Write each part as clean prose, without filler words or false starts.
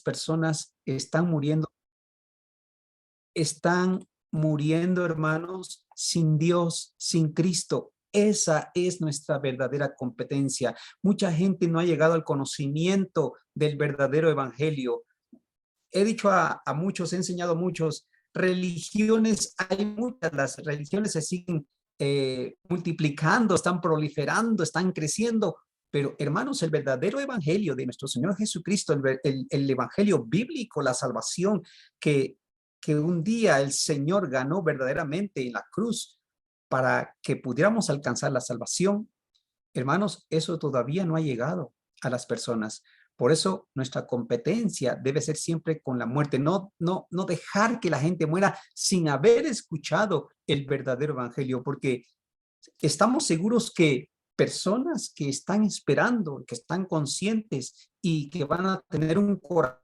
personas están muriendo, hermanos, sin Dios, sin Cristo. Esa es nuestra verdadera competencia. Mucha gente no ha llegado al conocimiento del verdadero evangelio. He dicho a muchos, he enseñado a muchos, religiones, hay muchas, las religiones se siguen multiplicando, están proliferando, están creciendo, pero hermanos, el verdadero evangelio de nuestro Señor Jesucristo, el evangelio bíblico, la salvación que un día el Señor ganó verdaderamente en la cruz para que pudiéramos alcanzar la salvación, hermanos, eso todavía no ha llegado a las personas. Por eso nuestra competencia debe ser siempre con la muerte, no dejar que la gente muera sin haber escuchado el verdadero evangelio, porque estamos seguros que personas que están esperando, que están conscientes y que van a tener un corazón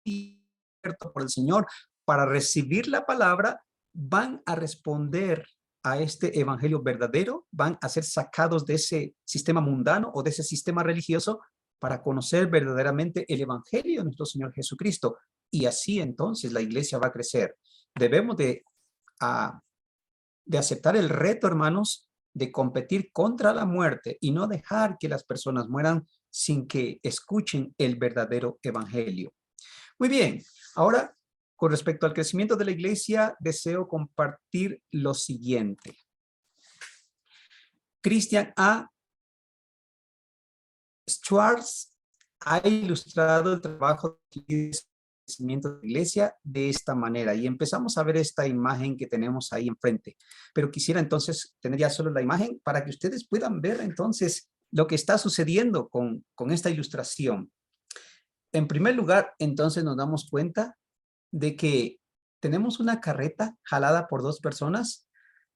abierto por el Señor para recibir la palabra, van a responder a este evangelio verdadero, van a ser sacados de ese sistema mundano o de ese sistema religioso para conocer verdaderamente el evangelio de nuestro Señor Jesucristo. Y así entonces la iglesia va a crecer. Debemos de aceptar el reto, hermanos, de competir contra la muerte y no dejar que las personas mueran sin que escuchen el verdadero evangelio. Muy bien, ahora con respecto al crecimiento de la iglesia, deseo compartir lo siguiente. Christian A. Schwartz ha ilustrado el trabajo de crecimiento de la iglesia de esta manera y empezamos a ver esta imagen que tenemos ahí enfrente, pero quisiera entonces tener ya solo la imagen para que ustedes puedan ver entonces lo que está sucediendo con esta ilustración. En primer lugar, entonces nos damos cuenta de que tenemos una carreta jalada por dos personas,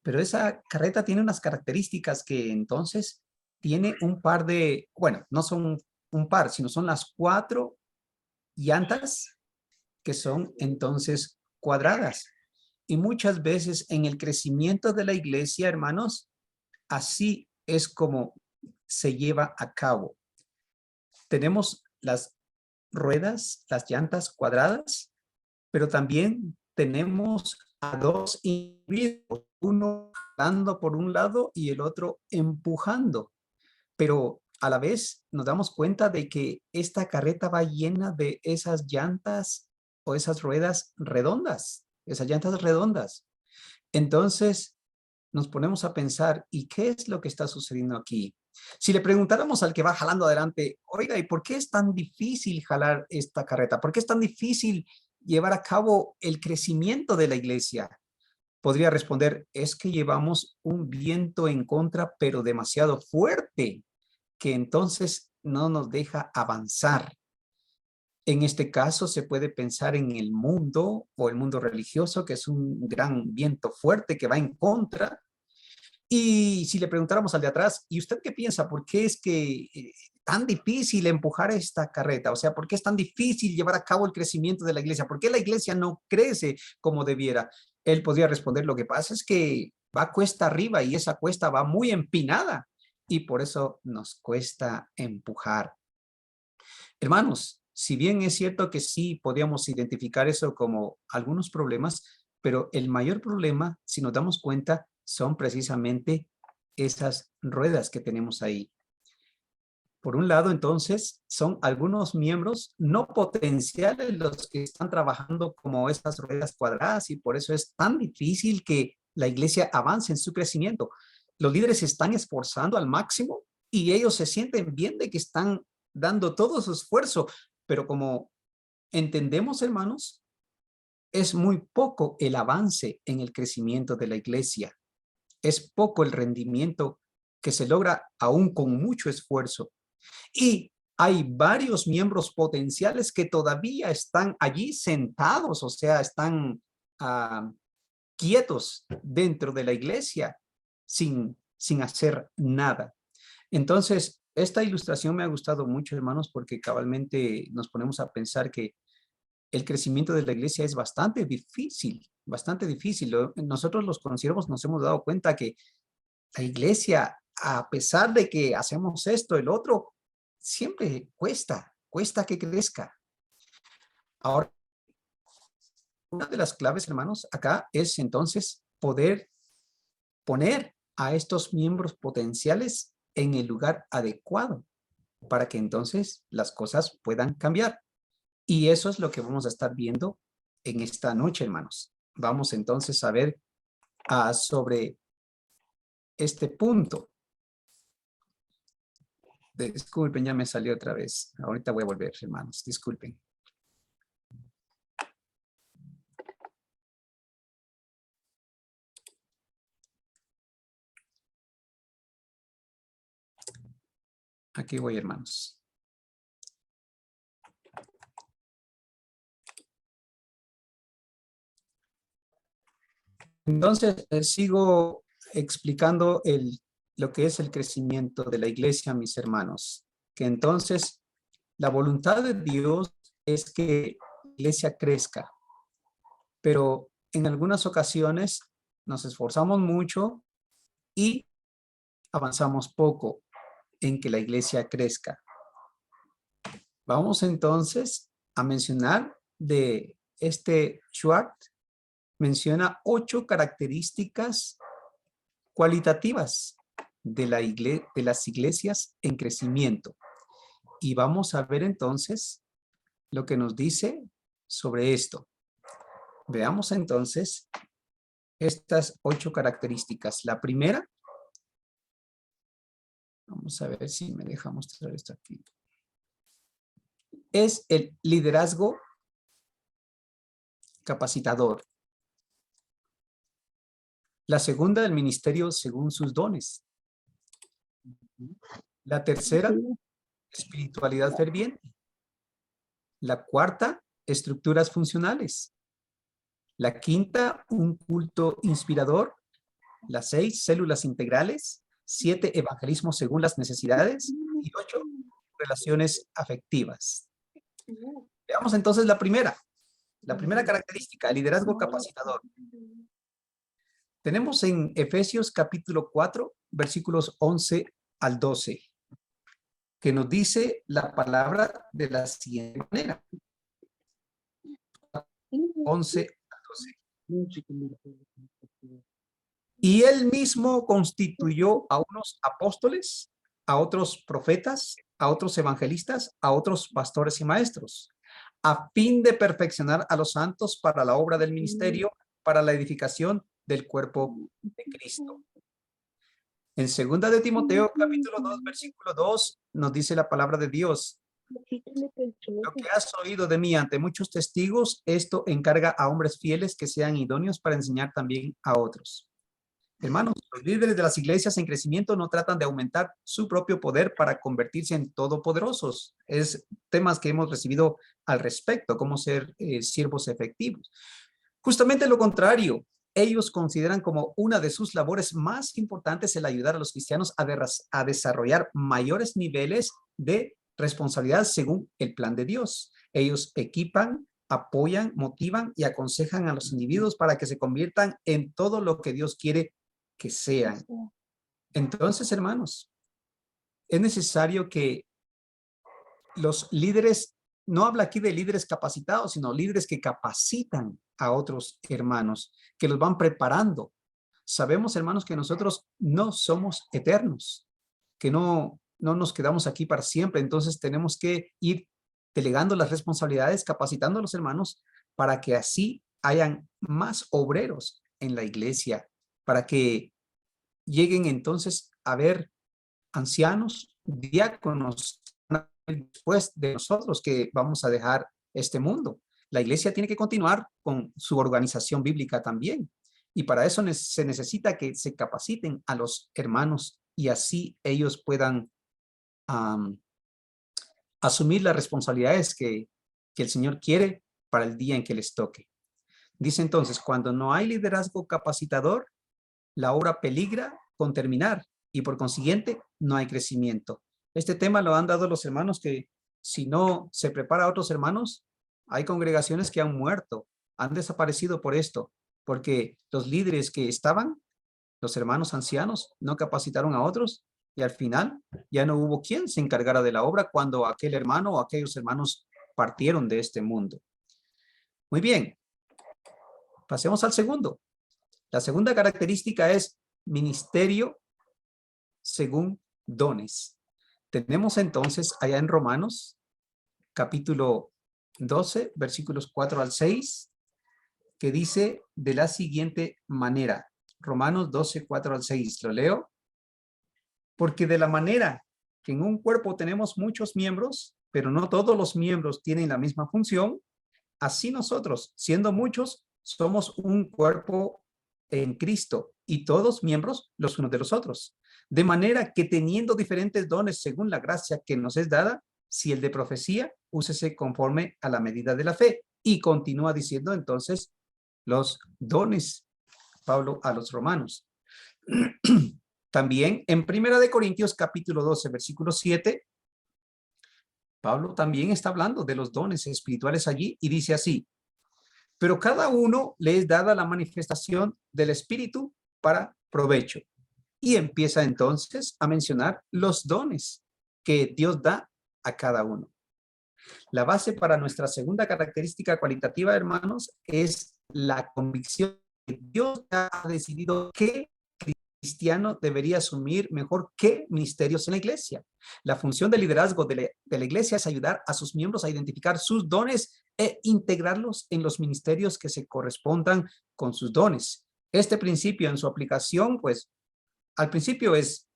pero esa carreta tiene unas características que entonces tiene un par de, bueno, no son un par, sino son las cuatro llantas que son entonces cuadradas. Y muchas veces en el crecimiento de la iglesia, hermanos, así es como se lleva a cabo. Tenemos las ruedas, las llantas cuadradas, pero también tenemos a dos individuos, uno jalando por un lado y el otro empujando. Pero a la vez nos damos cuenta de que esta carreta va llena de esas llantas o esas ruedas redondas, esas llantas redondas. Entonces nos ponemos a pensar, ¿y qué es lo que está sucediendo aquí? Si le preguntáramos al que va jalando adelante, oiga, ¿y por qué es tan difícil jalar esta carreta? ¿Por qué es tan difícil llevar a cabo el crecimiento de la iglesia? Podría responder, es que llevamos un viento en contra, pero demasiado fuerte, que entonces no nos deja avanzar. En este caso se puede pensar en el mundo o el mundo religioso, que es un gran viento fuerte que va en contra. Y si le preguntáramos al de atrás, ¿y usted qué piensa? ¿Por qué es que tan difícil empujar esta carreta? O sea, ¿por qué es tan difícil llevar a cabo el crecimiento de la iglesia? ¿Por qué la iglesia no crece como debiera? Él podría responder, lo que pasa es que va cuesta arriba y esa cuesta va muy empinada y por eso nos cuesta empujar. Hermanos, si bien es cierto que sí podríamos identificar eso como algunos problemas, pero el mayor problema, si nos damos cuenta, son precisamente esas ruedas que tenemos ahí. Por un lado, entonces, son algunos miembros no potenciales los que están trabajando como estas ruedas cuadradas y por eso es tan difícil que la iglesia avance en su crecimiento. Los líderes se están esforzando al máximo y ellos se sienten bien de que están dando todo su esfuerzo, pero como entendemos, hermanos, es muy poco el avance en el crecimiento de la iglesia. Es poco el rendimiento que se logra aún con mucho esfuerzo. Y hay varios miembros potenciales que todavía están allí sentados, o sea, están quietos dentro de la iglesia sin hacer nada. Entonces, esta ilustración me ha gustado mucho, hermanos, porque cabalmente nos ponemos a pensar que el crecimiento de la iglesia es bastante difícil, bastante difícil. Nosotros los conciervos nos hemos dado cuenta que la iglesia, a pesar de que hacemos esto, el otro, siempre cuesta que crezca. Ahora, una de las claves, hermanos, acá es entonces poder poner a estos miembros potenciales en el lugar adecuado para que entonces las cosas puedan cambiar. Y eso es lo que vamos a estar viendo en esta noche, hermanos. Vamos entonces a ver sobre este punto. Disculpen, ya me salió otra vez. Ahorita voy a volver, hermanos. Disculpen. Aquí voy, hermanos. Entonces, sigo explicando lo que es el crecimiento de la iglesia, mis hermanos. Que entonces, la voluntad de Dios es que la iglesia crezca. Pero en algunas ocasiones nos esforzamos mucho y avanzamos poco en que la iglesia crezca. Vamos entonces a mencionar de Schwartz, menciona 8 características cualitativas de las iglesias en crecimiento. Y vamos a ver entonces lo que nos dice sobre esto. Veamos entonces estas 8 características. La primera, vamos a ver si me deja mostrar esto aquí, es el liderazgo capacitador. La segunda, el ministerio según sus dones. La tercera, espiritualidad ferviente. La cuarta, estructuras funcionales. La quinta, un culto inspirador. La 6, células integrales. 7, evangelismo según las necesidades. Y 8, relaciones afectivas. Veamos entonces la primera. La primera característica, el liderazgo capacitador. Tenemos en Efesios capítulo 4, versículos 11 al 12, que nos dice la palabra de la siguiente manera. 11 al 12. Y él mismo constituyó a unos apóstoles, a otros profetas, a otros evangelistas, a otros pastores y maestros, a fin de perfeccionar a los santos para la obra del ministerio, para la edificación del cuerpo de Cristo. En 2 de Timoteo, capítulo 2, versículo 2, nos dice la palabra de Dios. Lo que has oído de mí ante muchos testigos, esto encarga a hombres fieles que sean idóneos para enseñar también a otros. Hermanos, los líderes de las iglesias en crecimiento no tratan de aumentar su propio poder para convertirse en todopoderosos. Es temas que hemos recibido al respecto, cómo ser siervos efectivos. Justamente lo contrario, ellos consideran como una de sus labores más importantes el ayudar a los cristianos a desarrollar mayores niveles de responsabilidad según el plan de Dios. Ellos equipan, apoyan, motivan y aconsejan a los individuos para que se conviertan en todo lo que Dios quiere que sean. Entonces, hermanos, es necesario que los líderes, no habla aquí de líderes capacitados, sino líderes que capacitan a otros hermanos, que los van preparando. Sabemos, hermanos, que nosotros no somos eternos, que no nos quedamos aquí para siempre, entonces tenemos que ir delegando las responsabilidades, capacitando a los hermanos para que así hayan más obreros en la iglesia, para que lleguen entonces a ver ancianos, diáconos, después de nosotros que vamos a dejar este mundo. La iglesia tiene que continuar con su organización bíblica también. Y para eso se necesita que se capaciten a los hermanos y así ellos puedan asumir las responsabilidades que el Señor quiere para el día en que les toque. Dice entonces, cuando no hay liderazgo capacitador, la obra peligra con terminar y por consiguiente no hay crecimiento. Este tema lo han dado los hermanos que si no se prepara a otros hermanos, hay congregaciones que han muerto, han desaparecido por esto, porque los líderes que estaban, los hermanos ancianos, no capacitaron a otros y al final ya no hubo quien se encargara de la obra cuando aquel hermano o aquellos hermanos partieron de este mundo. Muy bien, pasemos al segundo. La segunda característica es ministerio según dones. Tenemos entonces allá en Romanos, capítulo 12, versículos 4 al 6, que dice de la siguiente manera. Romanos 12, 4 al 6, lo leo. Porque de la manera que en un cuerpo tenemos muchos miembros, pero no todos los miembros tienen la misma función, así nosotros, siendo muchos, somos un cuerpo en Cristo y todos miembros los unos de los otros. De manera que teniendo diferentes dones según la gracia que nos es dada, si el de profecía, úsese conforme a la medida de la fe. Y continúa diciendo entonces los dones, Pablo a los romanos. También en Primera de Corintios capítulo 12, versículo 7, Pablo también está hablando de los dones espirituales allí y dice así: pero cada uno le es dada la manifestación del Espíritu para provecho. Y empieza entonces a mencionar los dones que Dios da a cada uno. La base para nuestra segunda característica cualitativa, hermanos, es la convicción que Dios ha decidido qué cristiano debería asumir mejor qué ministerios en la iglesia. La función de liderazgo de la iglesia es ayudar a sus miembros a identificar sus dones e integrarlos en los ministerios que se correspondan con sus dones. Este principio en su aplicación, pues, al principio es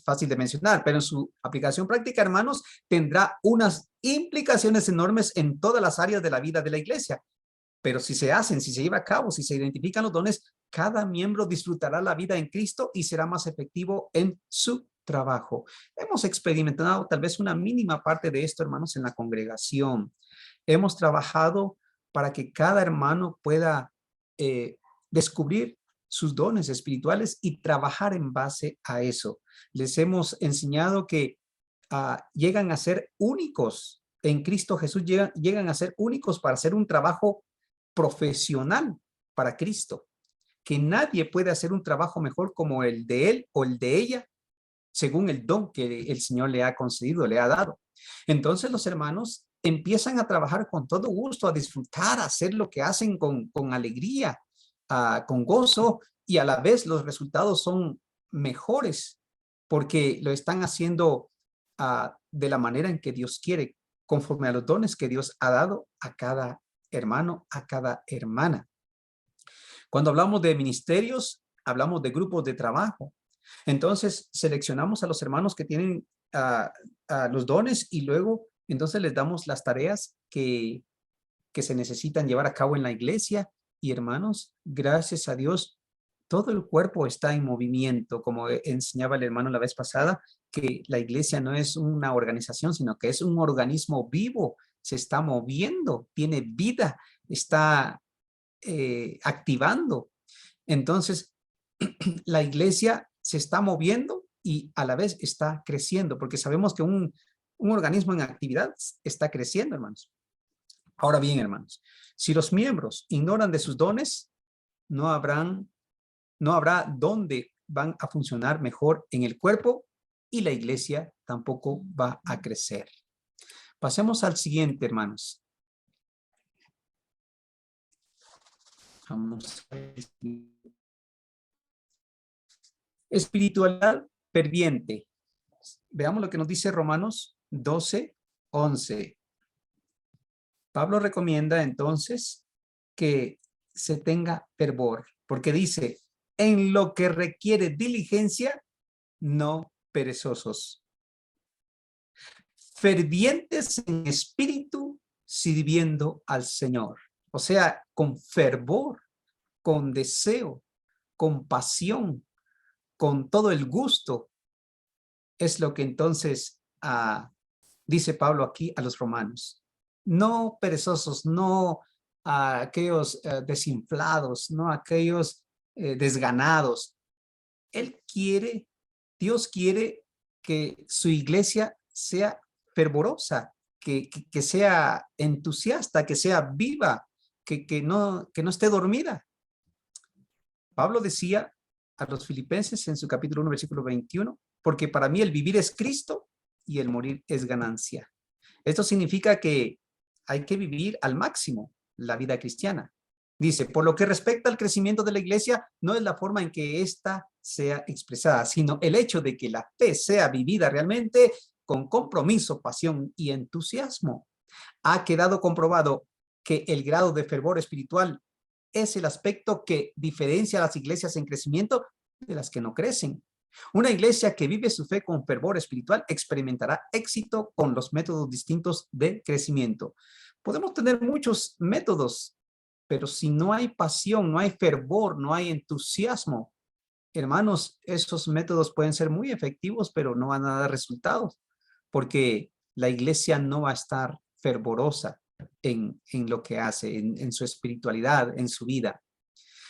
fácil de mencionar, pero en su aplicación práctica, hermanos, tendrá unas implicaciones enormes en todas las áreas de la vida de la iglesia. Pero si se hacen, si se lleva a cabo, si se identifican los dones, cada miembro disfrutará la vida en Cristo y será más efectivo en su trabajo. Hemos experimentado tal vez una mínima parte de esto, hermanos, en la congregación. Hemos trabajado para que cada hermano pueda descubrir sus dones espirituales y trabajar en base a eso. Les hemos enseñado que llegan a ser únicos en Cristo Jesús, llegan a ser únicos para hacer un trabajo profesional para Cristo, que nadie puede hacer un trabajo mejor como el de él o el de ella, según el don que el Señor le ha concedido, le ha dado. Entonces los hermanos empiezan a trabajar con todo gusto, a disfrutar, a hacer lo que hacen con alegría, con gozo, y a la vez los resultados son mejores porque lo están haciendo de la manera en que Dios quiere, conforme a los dones que Dios ha dado a cada hermano, a cada hermana. Cuando hablamos de ministerios, hablamos de grupos de trabajo. Entonces, seleccionamos a los hermanos que tienen los dones y luego, entonces les damos las tareas que se necesitan llevar a cabo en la iglesia. Y hermanos, gracias a Dios, todo el cuerpo está en movimiento, como enseñaba el hermano la vez pasada, que la iglesia no es una organización, sino que es un organismo vivo, se está moviendo, tiene vida, está activando. Entonces, la iglesia se está moviendo y a la vez está creciendo, porque sabemos que un organismo en actividad está creciendo, hermanos. Ahora bien, hermanos, si los miembros ignoran de sus dones, no habrá dónde van a funcionar mejor en el cuerpo y la iglesia tampoco va a crecer. Pasemos al siguiente, hermanos. Vamos a ver. Espiritualidad ferviente. Veamos lo que nos dice Romanos 12, 11. Pablo recomienda entonces que se tenga fervor, porque dice, en lo que requiere diligencia, no perezosos. Fervientes en espíritu, sirviendo al Señor. O sea, con fervor, con deseo, con pasión, con todo el gusto. Es lo que entonces dice Pablo aquí a los romanos. No perezosos, no aquellos desinflados, no aquellos desganados. Dios quiere que su iglesia sea fervorosa, que sea entusiasta, que sea viva, que no esté dormida. Pablo decía a los filipenses en su capítulo 1, versículo 21, porque para mí el vivir es Cristo y el morir es ganancia. Esto significa que hay que vivir al máximo la vida cristiana. Dice, por lo que respecta al crecimiento de la iglesia, no es la forma en que ésta sea expresada, sino el hecho de que la fe sea vivida realmente con compromiso, pasión y entusiasmo. Ha quedado comprobado que el grado de fervor espiritual es el aspecto que diferencia a las iglesias en crecimiento de las que no crecen. Una iglesia que vive su fe con fervor espiritual experimentará éxito con los métodos distintos de crecimiento. Podemos tener muchos métodos, pero si no hay pasión, no hay fervor, no hay entusiasmo, hermanos, esos métodos pueden ser muy efectivos, pero no van a dar resultados, porque la iglesia no va a estar fervorosa en lo que hace, en su espiritualidad, en su vida.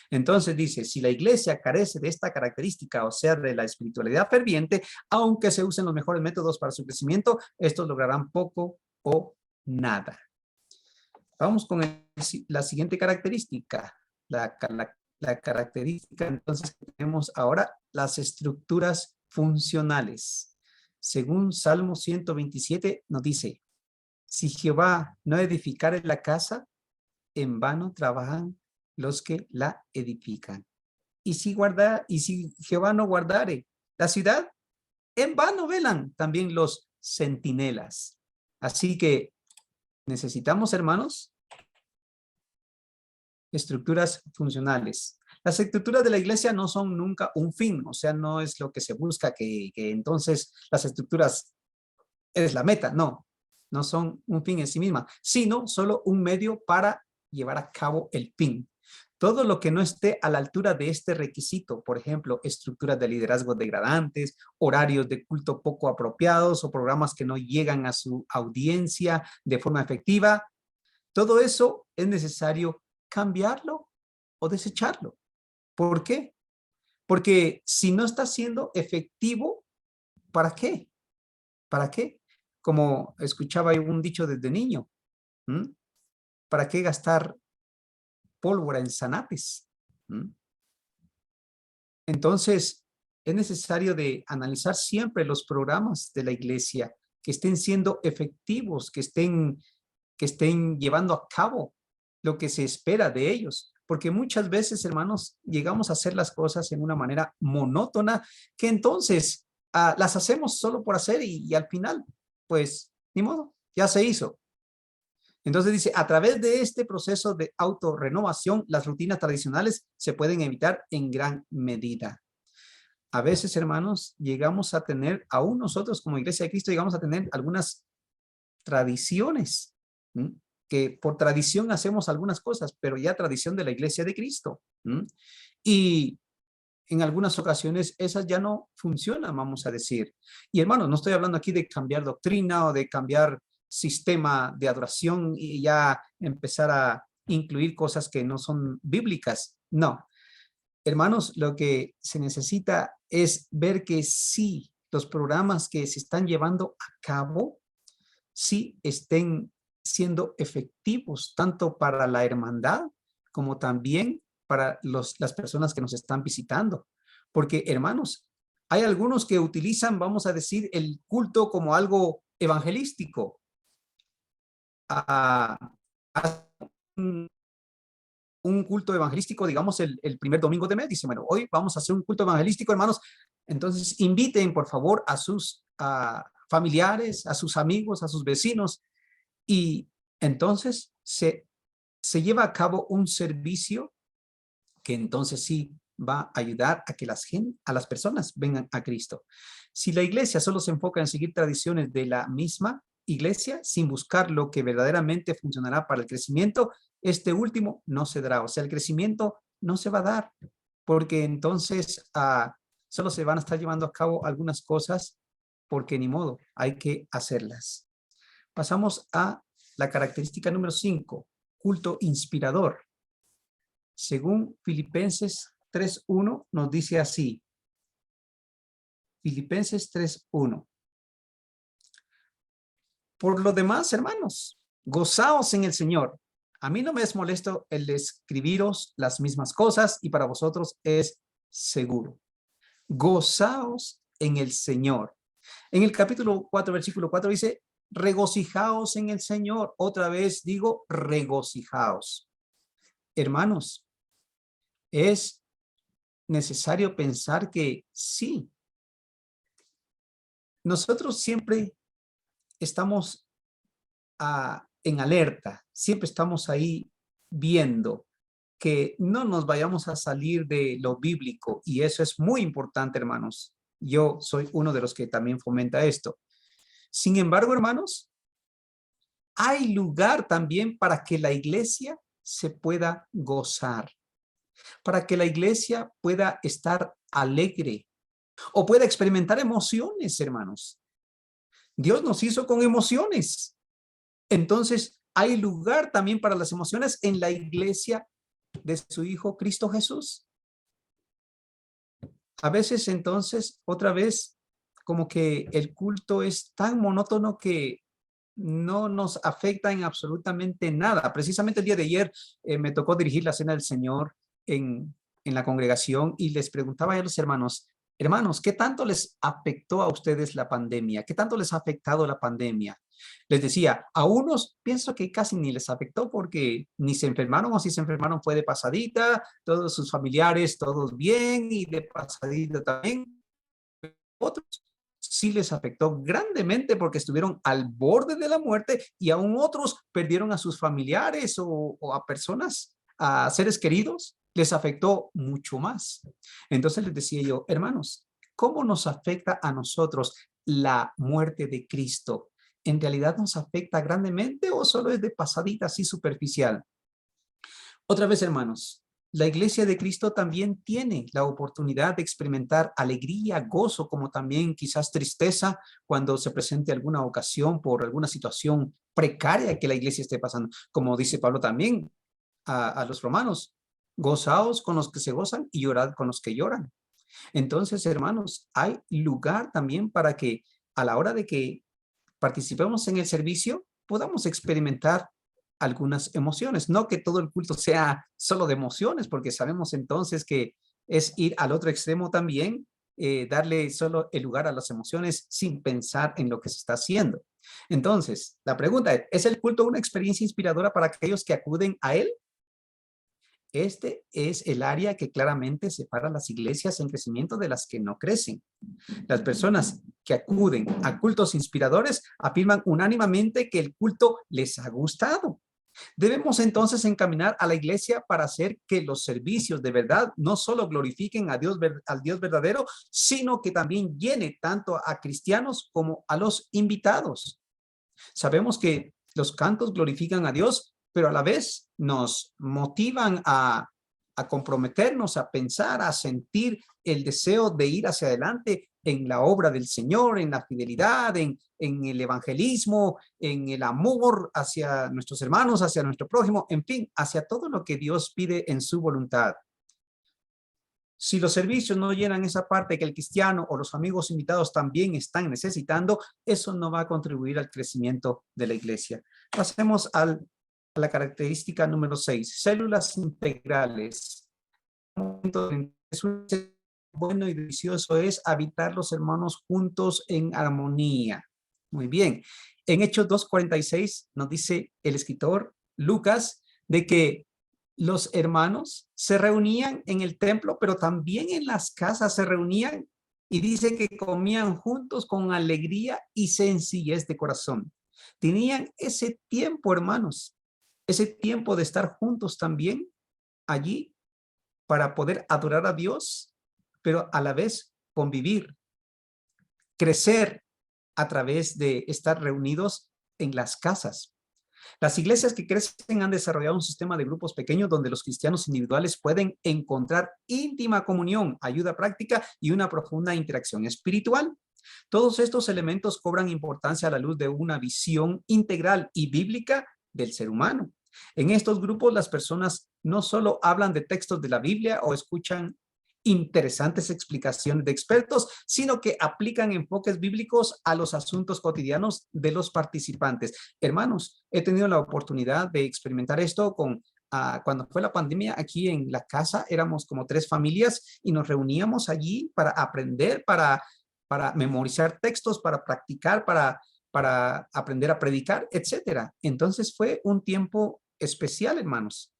Entonces dice, si la iglesia carece de esta característica, o sea, de la espiritualidad ferviente, aunque se usen los mejores métodos para su crecimiento, estos lograrán poco o nada. Vamos con la siguiente característica, la característica entonces que tenemos ahora, las estructuras funcionales. Según Salmo 127 nos dice, si Jehová no edificare la casa, en vano trabajan los que la edifican. Y si Jehová no guardare la ciudad, en vano velan también los centinelas. Así que necesitamos, hermanos, estructuras funcionales. Las estructuras de la iglesia no son nunca un fin, o sea, no es lo que se busca, que entonces las estructuras es la meta, no son un fin en sí misma, sino solo un medio para llevar a cabo el fin. Todo lo que no esté a la altura de este requisito, por ejemplo, estructuras de liderazgo degradantes, horarios de culto poco apropiados o programas que no llegan a su audiencia de forma efectiva, todo eso es necesario cambiarlo o desecharlo. ¿Por qué? Porque si no está siendo efectivo, ¿para qué? ¿Para qué? Como escuchaba un dicho desde niño, ¿m? ¿Para qué gastar pólvora en zanates? ¿M? Entonces, es necesario de analizar siempre los programas de la iglesia, que estén siendo efectivos, que estén llevando a cabo lo que se espera de ellos. Porque muchas veces, hermanos, llegamos a hacer las cosas en una manera monótona, que entonces las hacemos solo por hacer y al final, pues, ni modo, ya se hizo. Entonces dice, a través de este proceso de autorrenovación, las rutinas tradicionales se pueden evitar en gran medida. A veces, hermanos, llegamos a tener, aún nosotros como Iglesia de Cristo, llegamos a tener algunas tradiciones, ¿m? Que por tradición hacemos algunas cosas, pero ya tradición de la Iglesia de Cristo. ¿M? Y en algunas ocasiones esas ya no funcionan, vamos a decir. Y hermanos, no estoy hablando aquí de cambiar doctrina o de cambiar sistema de adoración y ya empezar a incluir cosas que no son bíblicas. No. Hermanos, lo que se necesita es ver que sí, los programas que se están llevando a cabo, sí estén siendo efectivos, tanto para la hermandad como también para las personas que nos están visitando. Porque, hermanos, hay algunos que utilizan, vamos a decir, el culto como algo evangelístico. Un culto evangelístico, digamos, el primer domingo de mes. Dice, bueno, hoy vamos a hacer un culto evangelístico, hermanos. Entonces, inviten, por favor, a sus familiares, a sus amigos, a sus vecinos. Y entonces se lleva a cabo un servicio que entonces sí va a ayudar a que a las personas vengan a Cristo. Si la iglesia solo se enfoca en seguir tradiciones de la misma iglesia sin buscar lo que verdaderamente funcionará para el crecimiento, este último no se dará. O sea, el crecimiento no se va a dar porque entonces solo se van a estar llevando a cabo algunas cosas porque ni modo, hay que hacerlas. Pasamos a la característica número 5, culto inspirador. Según Filipenses 3:1 nos dice así. Filipenses 3:1. Por lo demás, hermanos, gozaos en el Señor. A mí no me es molesto el escribiros las mismas cosas y para vosotros es seguro. Gozaos en el Señor. En el capítulo 4, versículo 4 dice, regocijaos en el Señor. Otra vez digo, regocijaos. Hermanos, es necesario pensar que sí, nosotros siempre estamos en alerta, siempre estamos ahí viendo que no nos vayamos a salir de lo bíblico, y eso es muy importante, hermanos. Yo soy uno de los que también fomenta esto. Sin embargo, hermanos, hay lugar también para que la iglesia se pueda gozar, para que la iglesia pueda estar alegre o pueda experimentar emociones, hermanos. Dios nos hizo con emociones. Entonces, hay lugar también para las emociones en la iglesia de su Hijo Cristo Jesús. A veces, entonces, otra vez, como que el culto es tan monótono que no nos afecta en absolutamente nada. Precisamente el día de ayer me tocó dirigir la cena del Señor en la congregación y les preguntaba a los hermanos, hermanos, ¿qué tanto les afectó a ustedes la pandemia? ¿Qué tanto les ha afectado la pandemia? Les decía, a unos pienso que casi ni les afectó porque ni se enfermaron, o si se enfermaron fue de pasadita, todos sus familiares, todos bien y de pasadita también. Otros sí les afectó grandemente porque estuvieron al borde de la muerte, y aún otros perdieron a sus familiares o a personas, a seres queridos, les afectó mucho más. Entonces les decía yo, hermanos, ¿cómo nos afecta a nosotros la muerte de Cristo? ¿En realidad nos afecta grandemente o solo es de pasadita así superficial? Otra vez, hermanos, la iglesia de Cristo también tiene la oportunidad de experimentar alegría, gozo, como también quizás tristeza cuando se presente alguna ocasión por alguna situación precaria que la iglesia esté pasando. Como dice Pablo también a los romanos, gozaos con los que se gozan y llorad con los que lloran. Entonces, hermanos, hay lugar también para que a la hora de que participemos en el servicio podamos experimentar algunas emociones. No que todo el culto sea solo de emociones, porque sabemos entonces que es ir al otro extremo también, darle solo el lugar a las emociones sin pensar en lo que se está haciendo. Entonces, la pregunta ¿es el culto una experiencia inspiradora para aquellos que acuden a él? Este es el área que claramente separa las iglesias en crecimiento de las que no crecen. Las personas que acuden a cultos inspiradores afirman unánimemente que el culto les ha gustado. Debemos entonces encaminar a la iglesia para hacer que los servicios de verdad no solo glorifiquen a Dios, al Dios verdadero, sino que también llene tanto a cristianos como a los invitados. Sabemos que los cantos glorifican a Dios, pero a la vez nos motivan a comprometernos, a pensar, a sentir el deseo de ir hacia adelante en la obra del Señor, en la fidelidad, en el evangelismo, en el amor hacia nuestros hermanos, hacia nuestro prójimo, en fin, hacia todo lo que Dios pide en su voluntad. Si los servicios no llenan esa parte que el cristiano o los amigos invitados también están necesitando, eso no va a contribuir al crecimiento de la iglesia. Pasemos a la característica número 6, células integrales. Bueno y delicioso es habitar los hermanos juntos en armonía. Muy bien. En Hechos 2:46 nos dice el escritor Lucas de que los hermanos se reunían en el templo, pero también en las casas se reunían, y dice que comían juntos con alegría y sencillez de corazón. Tenían ese tiempo, hermanos, ese tiempo de estar juntos también allí para poder adorar a Dios, pero a la vez convivir, crecer a través de estar reunidos en las casas. Las iglesias que crecen han desarrollado un sistema de grupos pequeños donde los cristianos individuales pueden encontrar íntima comunión, ayuda práctica y una profunda interacción espiritual. Todos estos elementos cobran importancia a la luz de una visión integral y bíblica del ser humano. En estos grupos, las personas no solo hablan de textos de la Biblia o escuchan interesantes explicaciones de expertos, sino que aplican enfoques bíblicos a los asuntos cotidianos de los participantes. Hermanos, he tenido la oportunidad de experimentar esto cuando fue la pandemia. Aquí en la casa éramos como 3 familias y nos reuníamos allí para aprender, para memorizar textos, para practicar, para aprender a predicar, etcétera. Entonces fue un tiempo especial, hermanos.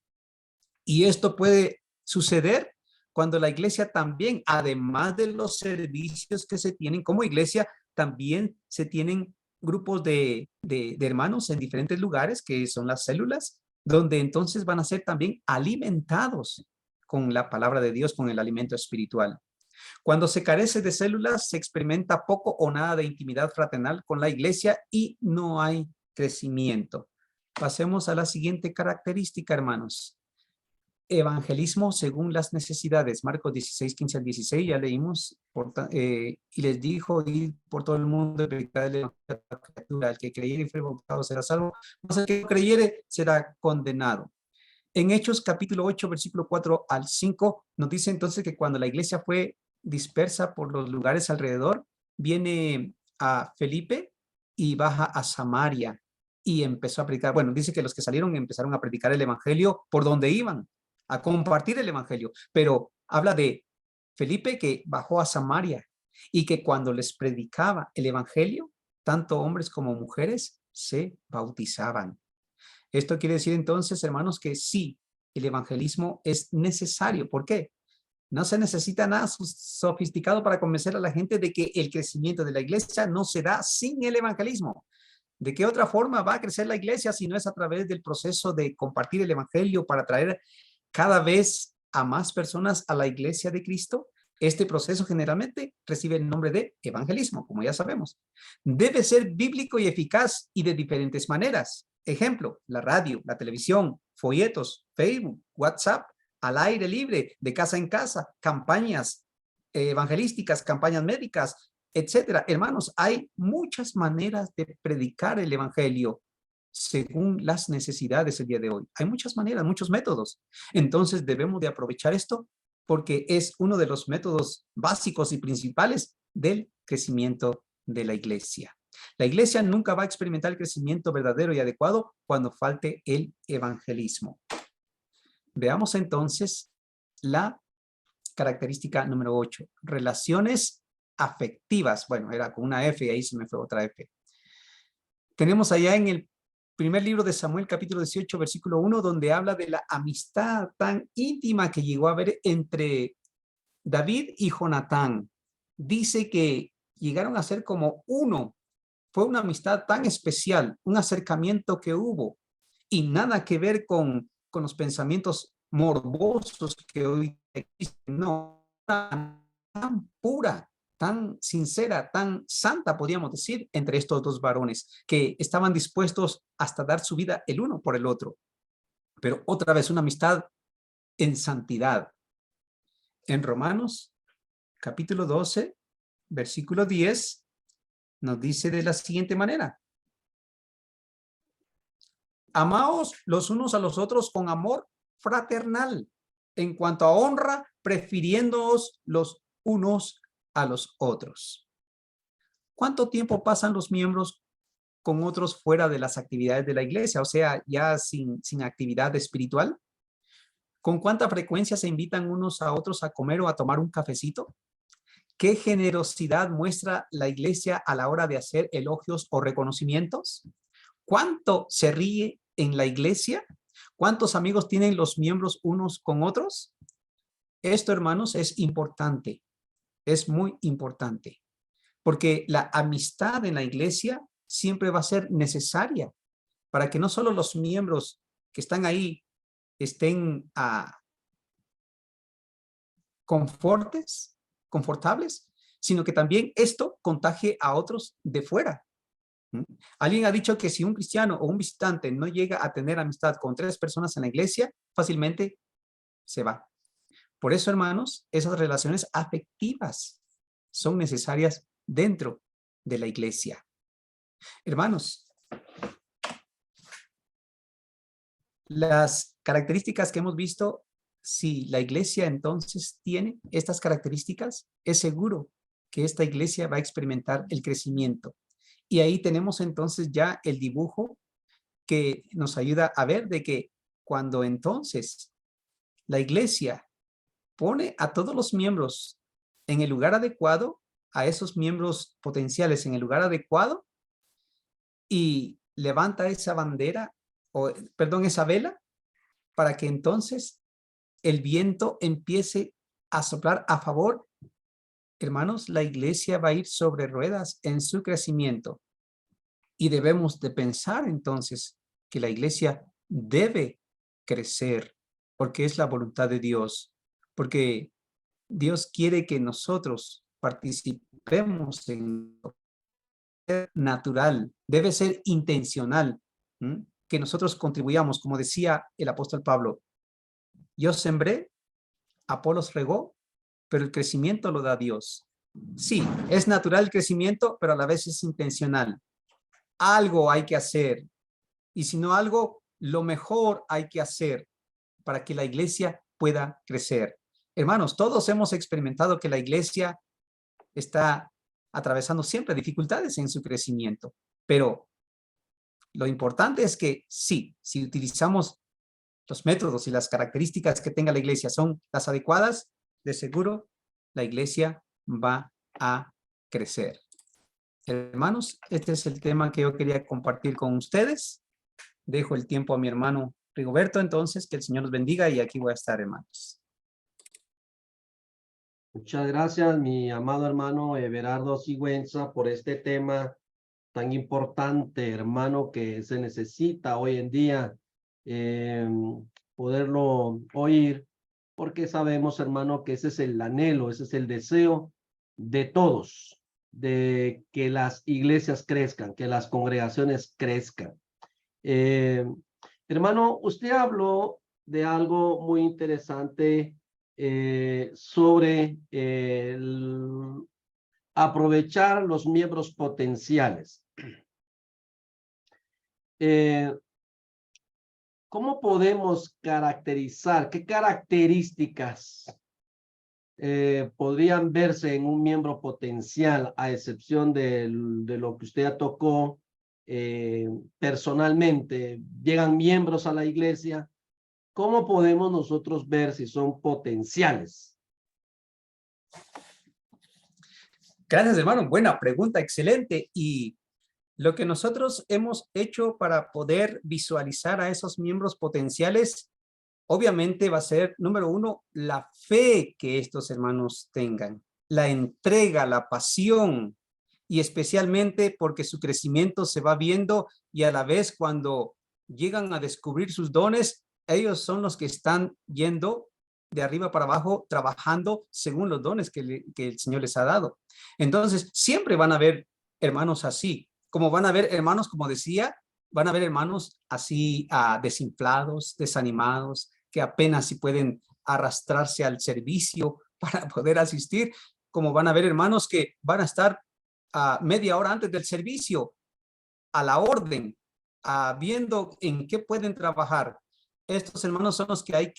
Y esto puede suceder cuando la iglesia también, además de los servicios que se tienen como iglesia, también se tienen grupos de hermanos en diferentes lugares, que son las células, donde entonces van a ser también alimentados con la palabra de Dios, con el alimento espiritual. Cuando se carece de células, se experimenta poco o nada de intimidad fraternal con la iglesia y no hay crecimiento. Pasemos a la siguiente característica, hermanos. Evangelismo según las necesidades. Marcos 16, 15 al 16, ya leímos. Y les dijo, ir por todo el mundo y predicar el evangelio a toda criatura. El que creyere y fuere bautizado será salvo, mas el que no creyere será condenado. En Hechos capítulo 8, versículo 4 al 5, nos dice entonces que cuando la iglesia fue dispersa por los lugares alrededor, viene a Felipe y baja a Samaria y empezó a predicar. Bueno, dice que los que salieron empezaron a predicar el evangelio por donde iban, a compartir el evangelio, pero habla de Felipe que bajó a Samaria y que cuando les predicaba el evangelio, tanto hombres como mujeres se bautizaban. Esto quiere decir entonces, hermanos, que sí, el evangelismo es necesario. ¿Por qué? No se necesita nada sofisticado para convencer a la gente de que el crecimiento de la iglesia no se da sin el evangelismo. ¿De qué otra forma va a crecer la iglesia si no es a través del proceso de compartir el evangelio para traer cada vez a más personas a la iglesia de Cristo? Este proceso generalmente recibe el nombre de evangelismo, como ya sabemos. Debe ser bíblico y eficaz y de diferentes maneras. Ejemplo, la radio, la televisión, folletos, Facebook, WhatsApp, al aire libre, de casa en casa, campañas evangelísticas, campañas médicas, etcétera. Hermanos, hay muchas maneras de predicar el evangelio según las necesidades el día de hoy. Hay muchas maneras, muchos métodos. Entonces debemos de aprovechar esto porque es uno de los métodos básicos y principales del crecimiento de la iglesia. La iglesia nunca va a experimentar el crecimiento verdadero y adecuado cuando falte el evangelismo. Veamos entonces la característica número 8, relaciones afectivas. Bueno, era con una F y ahí se me fue otra F. Tenemos allá en el primer libro de Samuel, capítulo 18, versículo 1, donde habla de la amistad tan íntima que llegó a haber entre David y Jonatán. Dice que llegaron a ser como uno. Fue una amistad tan especial, un acercamiento que hubo y nada que ver con los pensamientos morbosos que hoy existen. No, tan pura, tan sincera, tan santa, podríamos decir, entre estos dos varones que estaban dispuestos hasta dar su vida el uno por el otro. Pero otra vez una amistad en santidad. En Romanos, capítulo 12, versículo 10, nos dice de la siguiente manera: amaos los unos a los otros con amor fraternal, en cuanto a honra, prefiriéndoos los unos a los otros. ¿Cuánto tiempo pasan los miembros con otros fuera de las actividades de la iglesia? O sea, ya sin actividad espiritual. ¿Con cuánta frecuencia se invitan unos a otros a comer o a tomar un cafecito? ¿Qué generosidad muestra la iglesia a la hora de hacer elogios o reconocimientos? ¿Cuánto se ríe en la iglesia? ¿Cuántos amigos tienen los miembros unos con otros? Esto, hermanos, es importante. Es muy importante. Porque la amistad en la iglesia siempre va a ser necesaria para que no solo los miembros que están ahí estén confortables, sino que también esto contagie a otros de fuera. Alguien ha dicho que si un cristiano o un visitante no llega a tener amistad con 3 personas en la iglesia, fácilmente se va. Por eso, hermanos, esas relaciones afectivas son necesarias dentro de la iglesia. Hermanos, las características que hemos visto, si la iglesia entonces tiene estas características, es seguro que esta iglesia va a experimentar el crecimiento. Y ahí tenemos entonces ya el dibujo que nos ayuda a ver de que cuando entonces la iglesia pone a todos los miembros en el lugar adecuado, a esos miembros potenciales en el lugar adecuado, y levanta esa bandera, o perdón, esa vela, para que entonces el viento empiece a soplar a favor. Hermanos, la iglesia va a ir sobre ruedas en su crecimiento y debemos de pensar entonces que la iglesia debe crecer porque es la voluntad de Dios, porque Dios quiere que nosotros participemos en lo natural, debe ser intencional, ¿m? Que nosotros contribuyamos, como decía el apóstol Pablo, yo sembré, Apolos regó, pero el crecimiento lo da Dios. Sí, es natural el crecimiento, pero a la vez es intencional. Algo hay que hacer, y si no algo, lo mejor hay que hacer para que la iglesia pueda crecer. Hermanos, todos hemos experimentado que la iglesia está atravesando siempre dificultades en su crecimiento, pero lo importante es que sí, si utilizamos los métodos y las características que tenga la iglesia son las adecuadas, de seguro la iglesia va a crecer. Hermanos, este es el tema que yo quería compartir con ustedes. Dejo el tiempo a mi hermano Rigoberto, entonces, que el Señor los bendiga y aquí voy a estar, hermanos. Muchas gracias, mi amado hermano Everardo Sigüenza, por este tema tan importante, hermano, que se necesita hoy en día poderlo oír, porque sabemos, hermano, que ese es el anhelo, ese es el deseo de todos, de que las iglesias crezcan, que las congregaciones crezcan. Hermano, usted habló de algo muy interesante sobre aprovechar los miembros potenciales. ¿Cómo podemos caracterizar, qué características podrían verse en un miembro potencial, a excepción de lo que usted ya tocó personalmente? Llegan miembros a la iglesia, ¿cómo podemos nosotros ver si son potenciales? Gracias, hermano. Buena pregunta, excelente. Y lo que nosotros hemos hecho para poder visualizar a esos miembros potenciales, obviamente va a ser, número uno, la fe que estos hermanos tengan, la entrega, la pasión, y especialmente porque su crecimiento se va viendo y a la vez cuando llegan a descubrir sus dones, ellos son los que están yendo de arriba para abajo, trabajando según los dones que el Señor les ha dado. Entonces, siempre van a haber hermanos así, como van a haber hermanos, como decía, van a haber hermanos así desinflados, desanimados, que apenas si pueden arrastrarse al servicio para poder asistir, como van a haber hermanos que van a estar media hora antes del servicio, a la orden, viendo en qué pueden trabajar. Estos hermanos son los que hay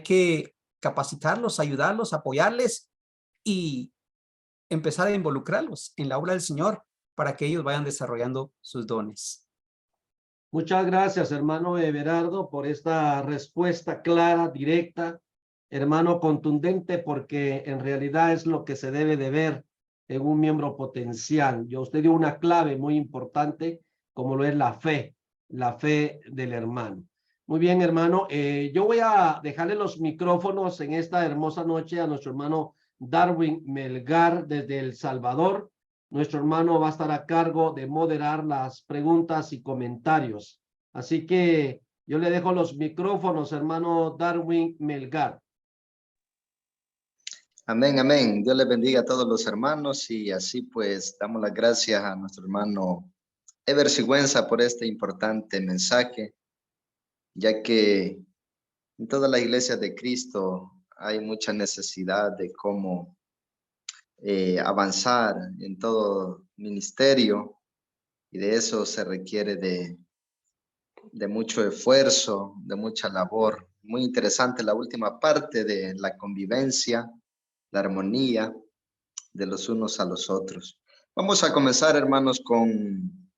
que capacitarlos, ayudarlos, apoyarles y empezar a involucrarlos en la obra del Señor para que ellos vayan desarrollando sus dones. Muchas gracias, hermano Everardo, por esta respuesta clara, directa, hermano, contundente, porque en realidad es lo que se debe de ver en un miembro potencial. Usted dio una clave muy importante, como lo es la fe del hermano. Muy bien, hermano. Yo voy a dejarle los micrófonos en esta hermosa noche a nuestro hermano Darwin Melgar desde El Salvador. Nuestro hermano va a estar a cargo de moderar las preguntas y comentarios. Así que yo le dejo los micrófonos, hermano Darwin Melgar. Amén, amén. Dios les bendiga a todos los hermanos y así pues damos las gracias a nuestro hermano Ever Sigüenza por este importante mensaje, ya que en toda la iglesia de Cristo hay mucha necesidad de cómo avanzar en todo ministerio y de eso se requiere de mucho esfuerzo, de mucha labor. Muy interesante la última parte de la convivencia, la armonía de los unos a los otros. Vamos a comenzar, hermanos, con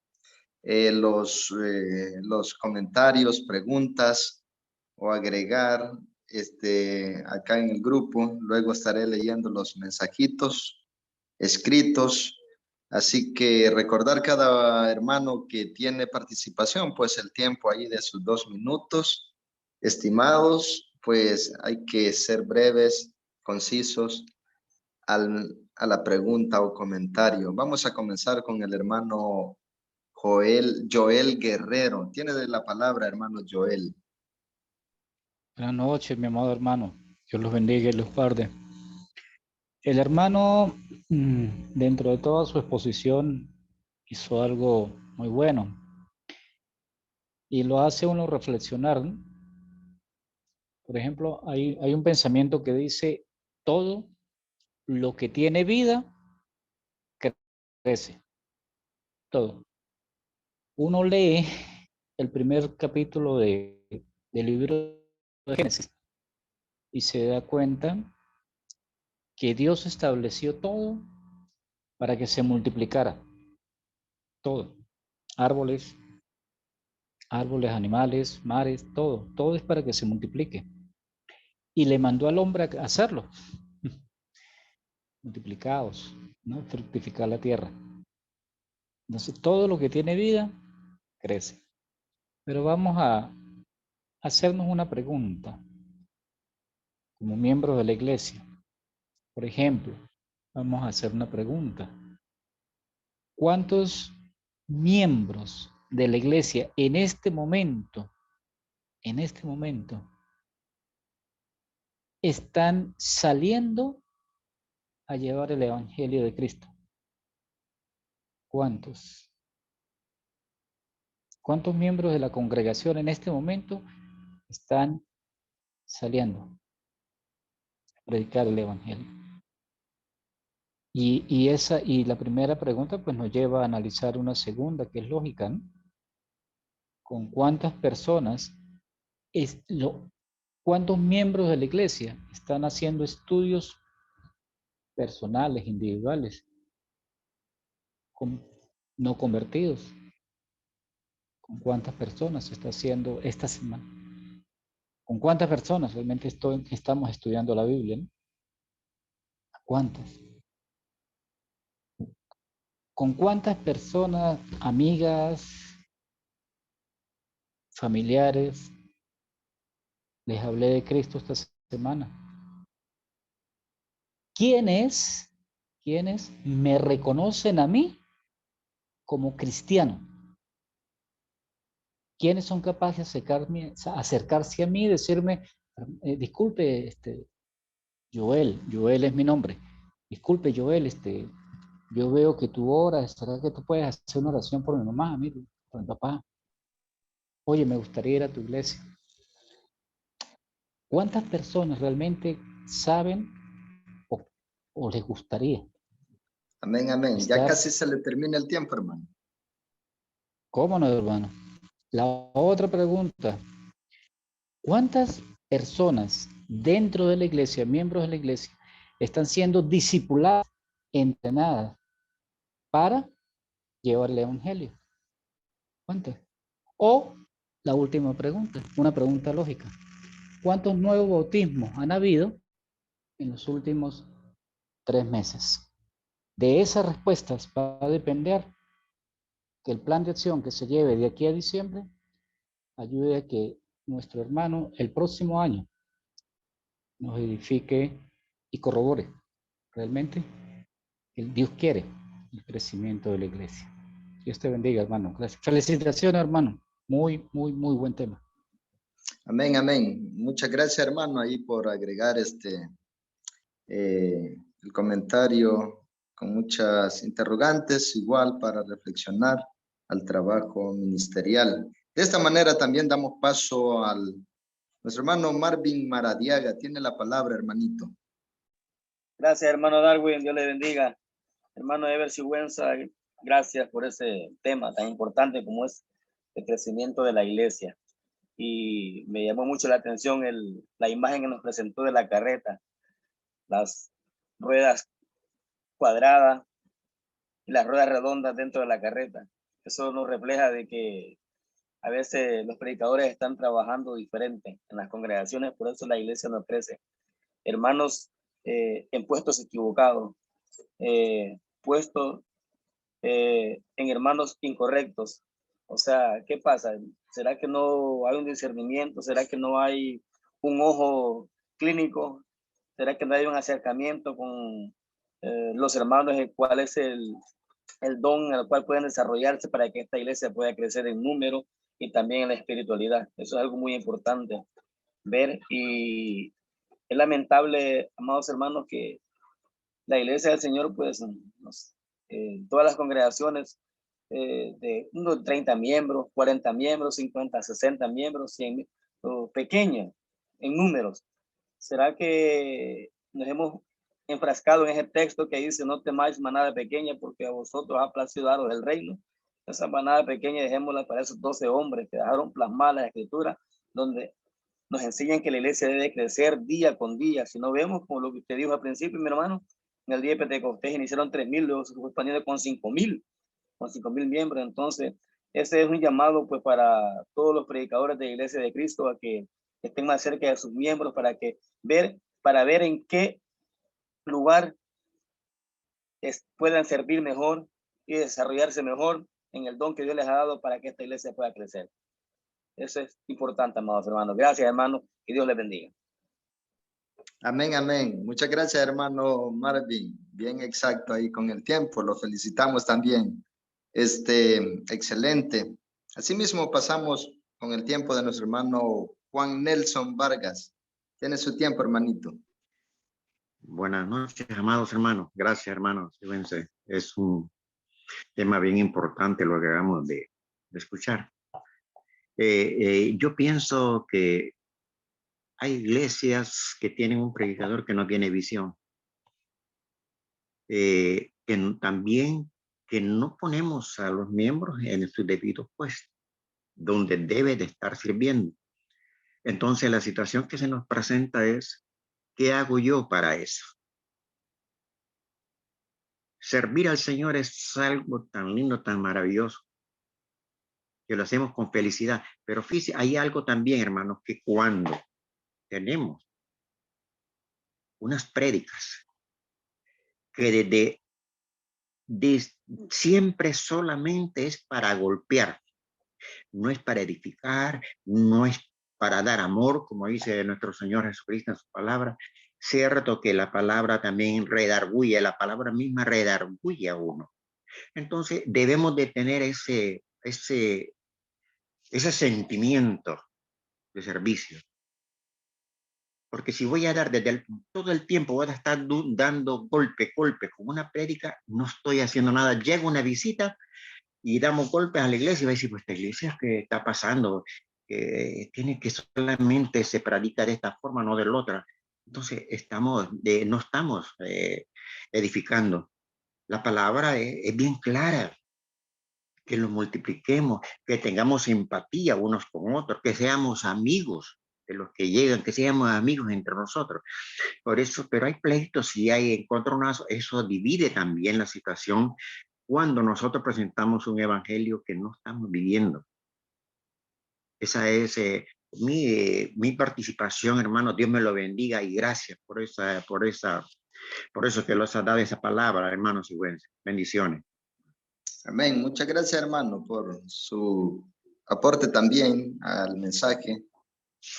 los comentarios, preguntas o agregar acá en el grupo. Luego estaré leyendo los mensajitos escritos Así que recordar cada hermano que tiene participación, pues el tiempo ahí de sus 2 minutos. Estimados, pues hay que ser breves, concisos a la pregunta o comentario. Vamos a comenzar con el hermano Joel Guerrero. Tiene de la palabra, hermano Joel. Buenas noches, mi amado hermano. Dios los bendiga y los guarde. El hermano, dentro de toda su exposición, hizo algo muy bueno y lo hace uno reflexionar, ¿no? Por ejemplo, hay un pensamiento que dice, todo lo que tiene vida crece. Todo. Uno lee el primer capítulo del libro de Génesis y se da cuenta que Dios estableció todo para que se multiplicara. Todo. Árboles, animales, mares, todo es para que se multiplique. Y le mandó al hombre a hacerlo. Multiplicados, ¿no? Fructificar la tierra. Entonces, todo lo que tiene vida crece. Pero vamos a hacernos una pregunta como miembros de la iglesia. Por ejemplo, vamos a hacer una pregunta. ¿Cuántos miembros de la iglesia en este momento, están saliendo a llevar el evangelio de Cristo? ¿Cuántos? ¿Cuántos miembros de la congregación en este momento están saliendo a predicar el evangelio? Y la primera pregunta pues nos lleva a analizar una segunda que es lógica, ¿no? ¿Con cuántas personas cuántos miembros de la iglesia están haciendo estudios personales, individuales, no convertidos? ¿Con cuántas personas se está haciendo esta semana? ¿Con cuántas personas realmente estamos estudiando la Biblia, ¿no? ¿A cuántas? ¿Con cuántas personas, amigas, familiares, les hablé de Cristo esta semana? ¿Quiénes me reconocen a mí como cristiano? ¿Quiénes son capaces de acercarse a mí y decirme, disculpe, Joel es mi nombre, disculpe Joel, yo veo que tú oras, ¿será que tú puedes hacer una oración por mi mamá, por mi papá? Oye, me gustaría ir a tu iglesia. ¿Cuántas personas realmente saben o les gustaría Amén, amén. Ya estar? casi se le termina el tiempo, hermano. ¿Cómo no, hermano? La otra pregunta, ¿cuántas personas dentro de la iglesia, miembros de la iglesia, están siendo discipuladas, entrenadas para llevar el evangelio? ¿Cuántas? O la última pregunta, una pregunta lógica. ¿Cuántos nuevos bautismos han habido en los últimos 3 meses? De esas respuestas va a depender que el plan de acción que se lleve de aquí a diciembre ayude a que nuestro hermano el próximo año nos edifique y corrobore realmente que Dios quiere el crecimiento de la iglesia. Dios te bendiga, hermano. Gracias. Felicitaciones, hermano. Muy, muy, muy buen tema. Amén, amén. Muchas gracias, hermano, ahí por agregar el comentario con muchas interrogantes, igual para reflexionar al trabajo ministerial. De esta manera también damos paso al nuestro hermano Marvin Maradiaga. Tiene la palabra, hermanito. Gracias, hermano Darwin. Dios le bendiga. Hermano Ever Sigüenza, gracias por ese tema tan importante como es el crecimiento de la iglesia. Y me llamó mucho la atención la imagen que nos presentó de la carreta, las ruedas cuadradas y las ruedas redondas dentro de la carreta. Eso nos refleja de que a veces los predicadores están trabajando diferente en las congregaciones, por eso la iglesia no crece. Hermanos en puestos equivocados, puestos en hermanos incorrectos. O sea, ¿qué pasa? ¿Será que no hay un discernimiento? ¿Será que no hay un ojo clínico? ¿Será que no hay un acercamiento con los hermanos, el cual es el don al cual pueden desarrollarse para que esta iglesia pueda crecer en número y también en la espiritualidad? Eso es algo muy importante ver, y es lamentable, amados hermanos, que la iglesia del Señor, pues, todas las congregaciones de unos 30 miembros, 40 miembros, 50, 60 miembros, 100, pequeñas en números. ¿Será que nos hemos enfrascado en ese texto que dice: no temáis manada pequeña, porque a vosotros ha placido daros el reino? Esa manada pequeña dejémosla para esos 12 hombres que dejaron plasmadas las escrituras, donde nos enseñan que la iglesia debe crecer día con día. Si no vemos, como lo que usted dijo al principio, mi hermano, en el día de Pentecostés iniciaron 3,000, luego se fue expandiendo con 5,000 miembros. Entonces, ese es un llamado, pues, para todos los predicadores de la iglesia de Cristo, a que estén más cerca de sus miembros, para ver en qué lugar puedan servir mejor y desarrollarse mejor en el don que Dios les ha dado para que esta iglesia pueda crecer. Eso es importante, amados hermanos. Gracias, hermanos. Que Dios les bendiga. Amén, amén. Muchas gracias, hermano Marvin. Bien exacto ahí con el tiempo. Lo felicitamos también. Excelente. Asimismo pasamos con el tiempo de nuestro hermano Juan Nelson Vargas. Tiene su tiempo, hermanito. Buenas noches, amados hermanos. Gracias, hermanos. Fíjense, es un tema bien importante lo que acabamos de escuchar. Yo pienso que hay iglesias que tienen un predicador que no tiene visión. También que no ponemos a los miembros en sus debidos puestos, donde debe de estar sirviendo. Entonces la situación que se nos presenta es: ¿qué hago yo para eso? Servir al Señor es algo tan lindo, tan maravilloso, que lo hacemos con felicidad. Pero fíjense, hay algo también, hermanos, que cuando tenemos unas prédicas que siempre solamente es para golpear, no es para edificar, no es para dar amor, como dice nuestro Señor Jesucristo en su palabra. Cierto que la palabra también redarguye, la palabra misma redarguye a uno. Entonces debemos de tener ese sentimiento de servicio. Porque si voy a dar todo el tiempo, voy a estar dando golpe con una prédica, no estoy haciendo nada. Llega una visita y damos golpes a la iglesia y va a decir: pues esta iglesia, ¿qué está pasando? Tiene que solamente se predica de esta forma, no de la otra. Entonces no estamos edificando. La palabra es bien clara: que los multipliquemos, que tengamos empatía unos con otros, que seamos amigos de los que llegan, que seamos amigos entre nosotros. Por eso, pero hay pleitos y hay encontronazos, eso divide también la situación cuando nosotros presentamos un evangelio que no estamos viviendo. Esa es mi participación, hermano. Dios me lo bendiga y gracias por eso que los ha dado esa palabra, hermanos y bendiciones. Amén. Muchas gracias, hermano, por su aporte también al mensaje.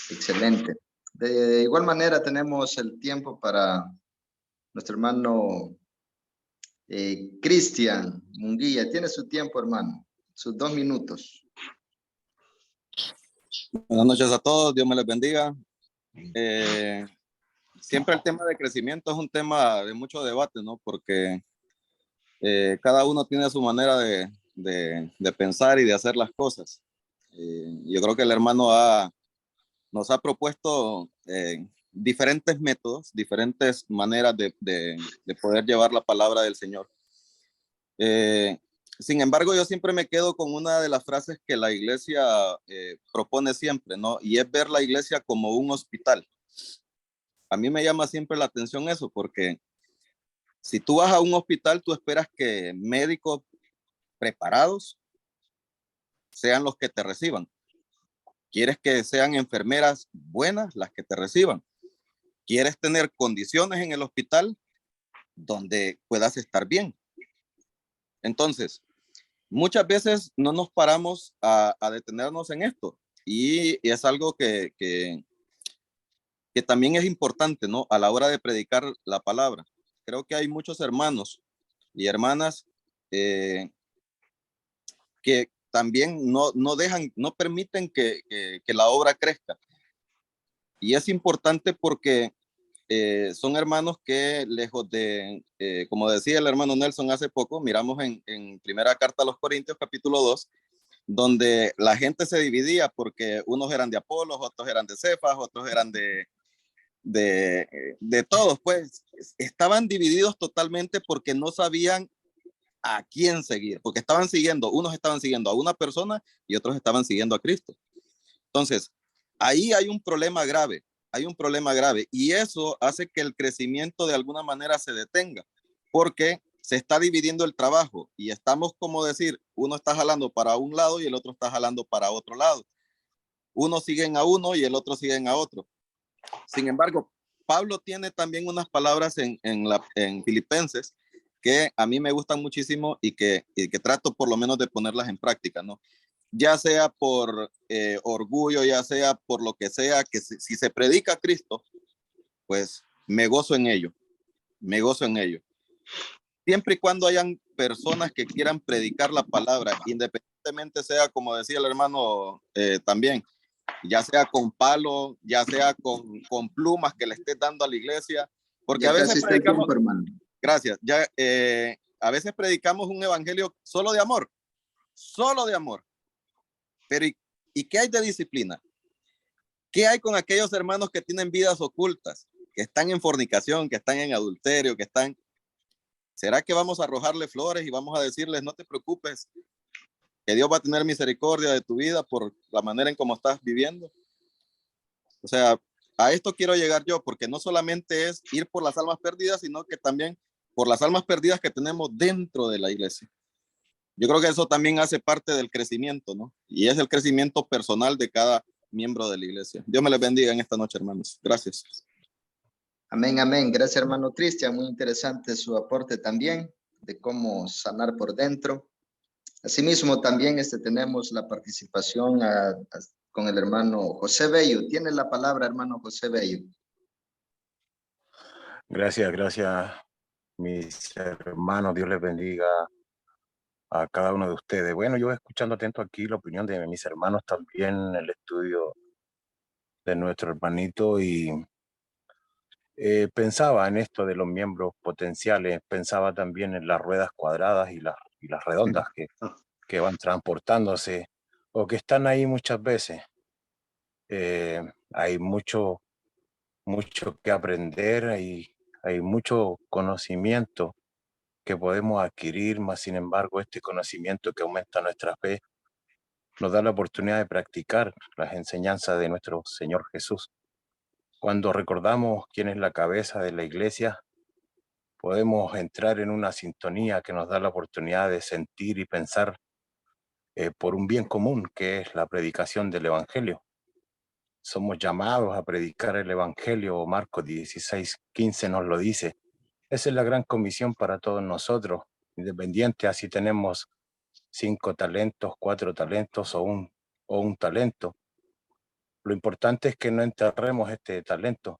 Excelente. De igual manera tenemos el tiempo para nuestro hermano Cristian Munguía. Tiene su tiempo, hermano. Sus 2 minutos. Buenas noches a todos. Dios me les bendiga. Siempre el tema de crecimiento es un tema de mucho debate, ¿no? Porque cada uno tiene su manera de pensar y de hacer las cosas. Yo creo que el hermano nos ha propuesto diferentes métodos, diferentes maneras de poder llevar la palabra del Señor. Sin embargo, yo siempre me quedo con una de las frases que la iglesia propone siempre, ¿no? Y es ver la iglesia como un hospital. A mí me llama siempre la atención eso, porque si tú vas a un hospital, tú esperas que médicos preparados sean los que te reciban. Quieres que sean enfermeras buenas las que te reciban. Quieres tener condiciones en el hospital donde puedas estar bien. Entonces, muchas veces no nos paramos a detenernos en esto y es algo que también es importante, ¿no? A la hora de predicar la palabra. Creo que hay muchos hermanos y hermanas que también no dejan, no permiten que la obra crezca. Y es importante porque son hermanos que lejos de, como decía el hermano Nelson hace poco, miramos en primera carta a los Corintios, capítulo 2, donde la gente se dividía porque unos eran de Apolos, otros eran de Cefas, otros eran de todos, pues estaban divididos totalmente porque no sabían a quién seguir, porque unos estaban siguiendo a una persona y otros estaban siguiendo a Cristo. Entonces, ahí hay un problema grave, y eso hace que el crecimiento de alguna manera se detenga, porque se está dividiendo el trabajo y estamos, como decir, uno está jalando para un lado y el otro está jalando para otro lado. Uno siguen a uno y el otro siguen a otro. Sin embargo, Pablo tiene también unas palabras en Filipenses que a mí me gustan muchísimo y que trato por lo menos de ponerlas en práctica, ¿no? Ya sea por orgullo, ya sea por lo que sea, que si se predica a Cristo, pues me gozo en ello, Siempre y cuando hayan personas que quieran predicar la palabra, independientemente sea, como decía el hermano también, ya sea con palo, ya sea con plumas que le estés dando a la iglesia, porque Ya a veces casi está el predicamos, tiempo, hermano. gracias, a veces predicamos un evangelio solo de amor, pero ¿y qué hay de disciplina? ¿Qué hay con aquellos hermanos que tienen vidas ocultas, que están en fornicación, que están en adulterio, ¿será que vamos a arrojarle flores y vamos a decirles, no te preocupes, que Dios va a tener misericordia de tu vida por la manera en cómo estás viviendo? O sea, a esto quiero llegar yo, porque no solamente es ir por las almas perdidas, sino que también por las almas perdidas que tenemos dentro de la iglesia. Yo creo que eso también hace parte del crecimiento, ¿no? Y es el crecimiento personal de cada miembro de la iglesia. Dios me les bendiga en esta noche, hermanos. Gracias. Amén, amén. Gracias, hermano Cristian. Muy interesante su aporte también de cómo sanar por dentro. Asimismo, también tenemos la participación con el hermano José Bello. Tiene la palabra, hermano José Bello. Gracias, mis hermanos. Dios les bendiga a cada uno de ustedes. Bueno, yo escuchando atento aquí la opinión de mis hermanos también, el estudio de nuestro hermanito, y pensaba en esto de los miembros potenciales, pensaba también en las ruedas cuadradas y las redondas que van transportándose o que están ahí muchas veces. Hay mucho que aprender, hay mucho conocimiento que podemos adquirir, más sin embargo, este conocimiento que aumenta nuestra fe nos da la oportunidad de practicar las enseñanzas de nuestro Señor Jesús. Cuando recordamos quién es la cabeza de la iglesia, podemos entrar en una sintonía que nos da la oportunidad de sentir y pensar por un bien común, que es la predicación del Evangelio. Somos llamados a predicar el Evangelio, Marcos 16:15 nos lo dice. Esa es la gran comisión para todos nosotros, independiente así tenemos 5 talentos, 4 talentos o un talento. Lo importante es que no enterremos este talento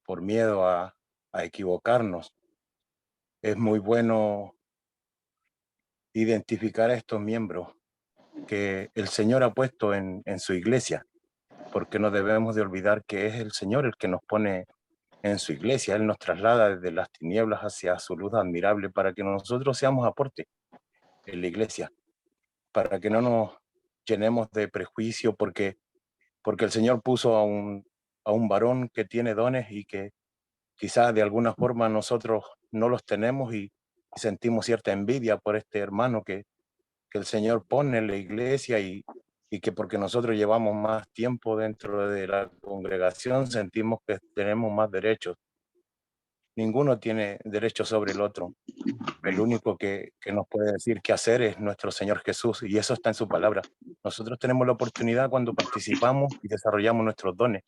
por miedo a equivocarnos. Es muy bueno identificar a estos miembros que el Señor ha puesto en su iglesia, porque no debemos de olvidar que es el Señor el que nos pone en su iglesia. Él nos traslada desde las tinieblas hacia su luz admirable para que nosotros seamos aporte en la iglesia, para que no nos llenemos de prejuicio porque el Señor puso a un varón que tiene dones y que quizás de alguna forma nosotros no los tenemos y sentimos cierta envidia por este hermano que el Señor pone en la iglesia y que porque nosotros llevamos más tiempo dentro de la congregación sentimos que tenemos más derechos. Ninguno tiene derecho sobre el otro. El único que nos puede decir qué hacer es nuestro Señor Jesús, y eso está en su palabra. Nosotros tenemos la oportunidad cuando participamos y desarrollamos nuestros dones.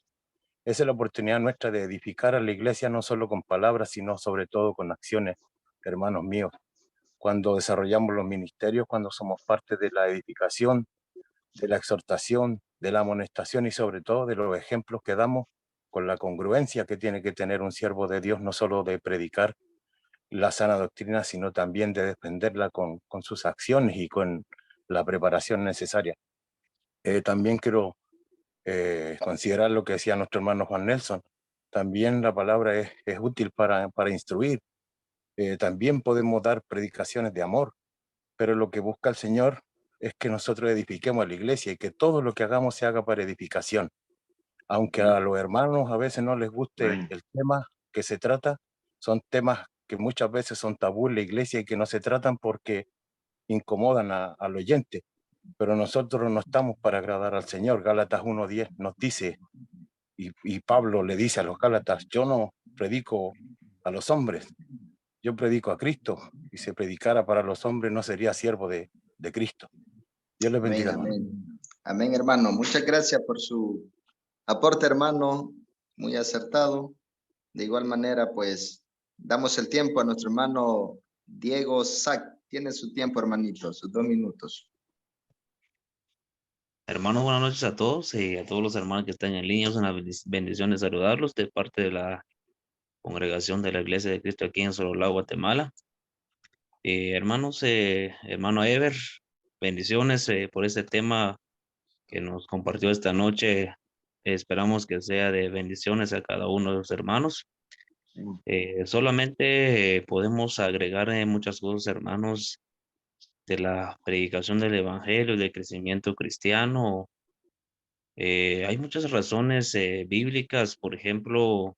Esa es la oportunidad nuestra de edificar a la iglesia no solo con palabras, sino sobre todo con acciones, hermanos míos. cuando desarrollamos los ministerios, cuando somos parte de la edificación, de la exhortación, de la amonestación y sobre todo de los ejemplos que damos con la congruencia que tiene que tener un siervo de Dios, no solo de predicar la sana doctrina, sino también de defenderla con sus acciones y con la preparación necesaria. También quiero considerar lo que decía nuestro hermano Juan Nelson. También la palabra es útil para instruir. También podemos dar predicaciones de amor, pero lo que busca el Señor es que nosotros edifiquemos a la iglesia y que todo lo que hagamos se haga para edificación. Aunque a los hermanos a veces no les guste el tema que se trata, son temas que muchas veces son tabú en la iglesia y que no se tratan porque incomodan al oyente. Pero nosotros no estamos para agradar al Señor. Gálatas 1:10 nos dice, y Pablo le dice a los Gálatas, yo no predico a los hombres, yo predico a Cristo, y si predicara para los hombres no sería siervo de Cristo. Dios les bendiga, Amén, hermano. amén. Amén, hermano. Muchas gracias por su aporte, hermano, muy acertado. De igual manera, pues, damos el tiempo a nuestro hermano Diego Sac. Tiene su tiempo, hermanito, sus 2 minutos. Hermanos, buenas noches a todos y a todos los hermanos que están en línea. Es una bendición de saludarlos de parte de la congregación de la Iglesia de Cristo aquí en Sololá, Guatemala. Hermanos, hermano Ever, bendiciones por este tema que nos compartió esta noche. Esperamos que sea de bendiciones a cada uno de los hermanos. Solamente podemos agregar muchas cosas, hermanos, de la predicación del Evangelio, del crecimiento cristiano. Hay muchas razones bíblicas, por ejemplo,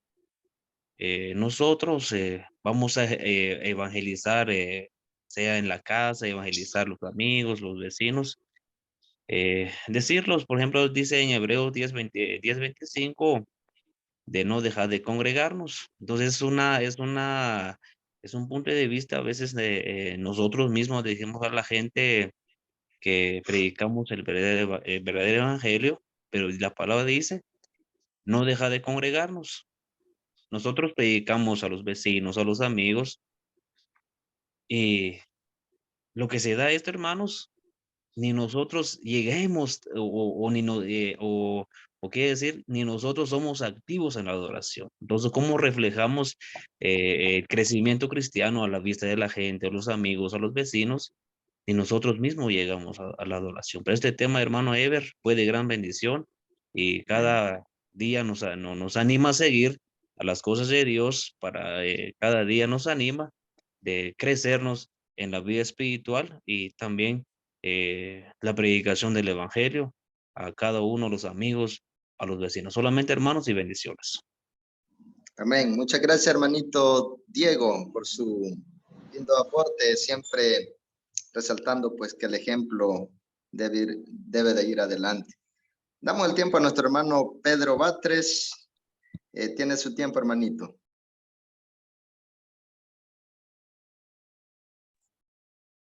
nosotros vamos a evangelizar, sea en la casa, evangelizar los amigos, los vecinos, decirlos, por ejemplo, dice en Hebreos 10:25, de no dejar de congregarnos. Entonces es un punto de vista a veces de nosotros mismos decimos a la gente que predicamos el verdadero evangelio, pero la palabra dice, no deja de congregarnos. Nosotros predicamos a los vecinos, a los amigos, y lo que se da esto, hermanos, ni nosotros lleguemos o quiere decir, ni nosotros somos activos en la adoración. Entonces, ¿cómo reflejamos el crecimiento cristiano a la vista de la gente, a los amigos, a los vecinos? Y nosotros mismos llegamos a la adoración. Pero este tema, hermano Ever, fue de gran bendición y cada día nos anima a seguir a las cosas de Dios, cada día nos anima de crecernos en la vida espiritual y también la predicación del Evangelio a cada uno de los amigos, a los vecinos. Solamente hermanos y bendiciones. Amén. Muchas gracias, hermanito Diego, por su lindo aporte, siempre resaltando pues que el ejemplo debe de ir adelante. Damos el tiempo a nuestro hermano Pedro Batres. Tiene su tiempo, hermanito.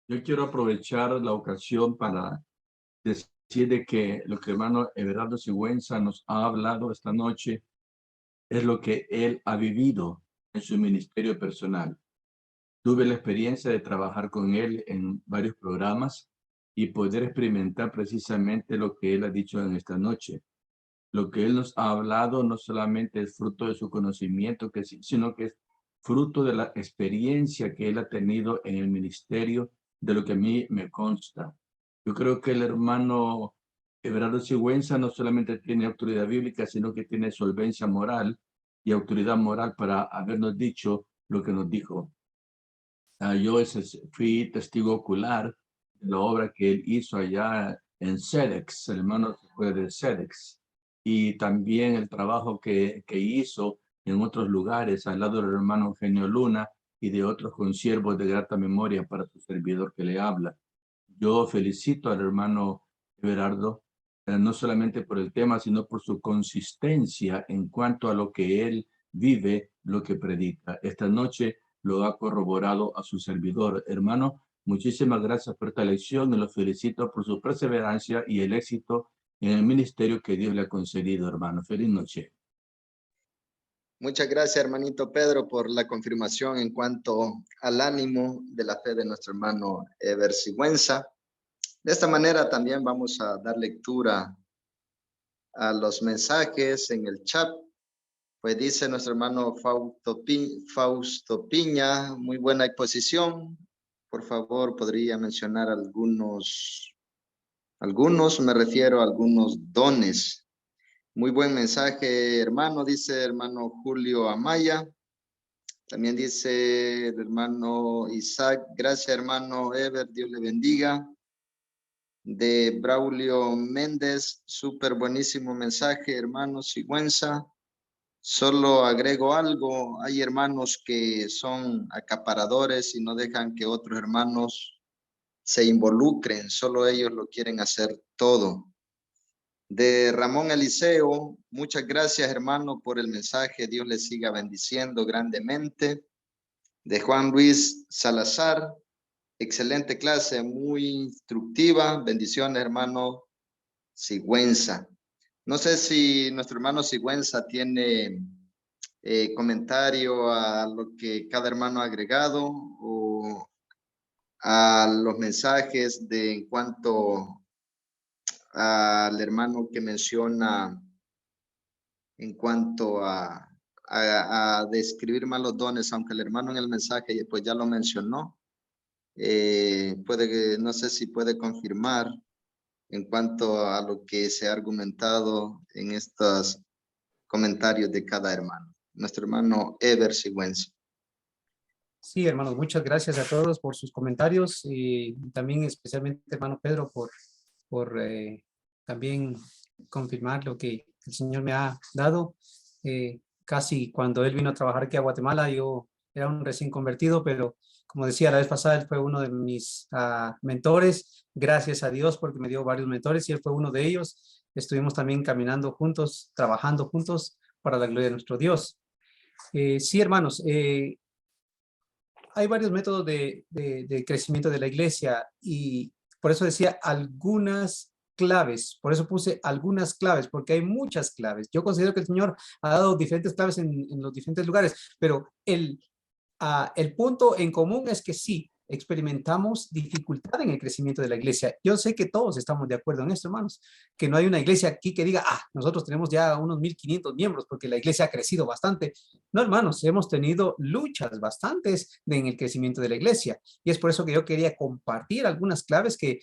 Yo quiero aprovechar la ocasión para decir de que lo que el hermano Everardo Sigüenza nos ha hablado esta noche es lo que él ha vivido en su ministerio personal. Tuve la experiencia de trabajar con él en varios programas y poder experimentar precisamente lo que él ha dicho en esta noche. Lo que él nos ha hablado no solamente es fruto de su conocimiento, sino que es fruto de la experiencia que él ha tenido en el ministerio, de lo que a mí me consta. Yo creo que el hermano Everardo Sigüenza no solamente tiene autoridad bíblica, sino que tiene solvencia moral y autoridad moral para habernos dicho lo que nos dijo. Yo fui testigo ocular de la obra que él hizo allá en SEDEX, el hermano fue de SEDEX, y también el trabajo que hizo en otros lugares al lado del hermano Eugenio Luna y de otros consiervos de grata memoria para su servidor que le habla. Yo felicito al hermano Everardo, no solamente por el tema, sino por su consistencia en cuanto a lo que él vive, lo que predica. Esta noche lo ha corroborado a su servidor. Hermano, muchísimas gracias por esta lección y lo felicito por su perseverancia y el éxito en el ministerio que Dios le ha concedido, hermano. Feliz noche. Muchas gracias, hermanito Pedro, por la confirmación en cuanto al ánimo de la fe de nuestro hermano Ever Sigüenza. De esta manera también vamos a dar lectura a los mensajes en el chat. Pues dice nuestro hermano Fausto Piña, muy buena exposición. Por favor, podría mencionar algunos, me refiero a algunos dones. Muy buen mensaje, hermano, dice hermano Julio Amaya. También dice el hermano Isaac, gracias hermano Ever, Dios le bendiga. De Braulio Méndez, súper buenísimo mensaje, hermano Sigüenza. Solo agrego algo, hay hermanos que son acaparadores y no dejan que otros hermanos se involucren, solo ellos lo quieren hacer todo. De Ramón Eliseo, muchas gracias hermano por el mensaje, Dios le siga bendiciendo grandemente. De Juan Luis Salazar, excelente clase, muy instructiva, bendiciones hermano Sigüenza. No sé si nuestro hermano Sigüenza tiene comentario a lo que cada hermano ha agregado o a los mensajes de en cuanto al hermano que menciona en cuanto a describir más los dones, aunque el hermano en el mensaje pues ya lo mencionó. No sé si puede confirmar en cuanto a lo que se ha argumentado en estos comentarios de cada hermano. Nuestro hermano Ever Sigüenza. Sí, hermanos, muchas gracias a todos por sus comentarios y también especialmente hermano Pedro por también confirmar lo que el Señor me ha dado. Casi cuando él vino a trabajar aquí a Guatemala, yo era un recién convertido, pero como decía la vez pasada, él fue uno de mis mentores. Gracias a Dios porque me dio varios mentores y él fue uno de ellos. Estuvimos también caminando juntos, trabajando juntos para la gloria de nuestro Dios. Sí, hermanos, hay varios métodos de crecimiento de la iglesia y por eso decía algunas claves, por eso puse algunas claves, porque hay muchas claves. Yo considero que el Señor ha dado diferentes claves en los diferentes lugares, pero el punto en común es que sí, experimentamos dificultad en el crecimiento de la iglesia. Yo sé que todos estamos de acuerdo en esto, hermanos, que no hay una iglesia aquí que diga, nosotros tenemos ya unos 1500 miembros porque la iglesia ha crecido bastante. No, hermanos, hemos tenido luchas bastantes en el crecimiento de la iglesia y es por eso que yo quería compartir algunas claves que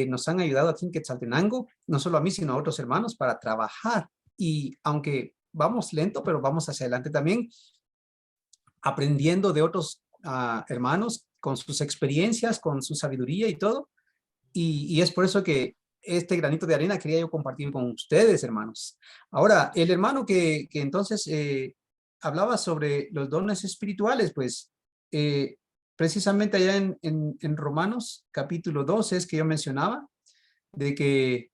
nos han ayudado aquí en Quetzaltenango, no solo a mí, sino a otros hermanos para trabajar y aunque vamos lento, pero vamos hacia adelante también, aprendiendo de otros hermanos con sus experiencias, con su sabiduría y todo. Y es por eso que este granito de arena quería yo compartir con ustedes, hermanos. Ahora, el hermano que entonces hablaba sobre los dones espirituales, pues precisamente allá en Romanos capítulo 12 es que yo mencionaba de que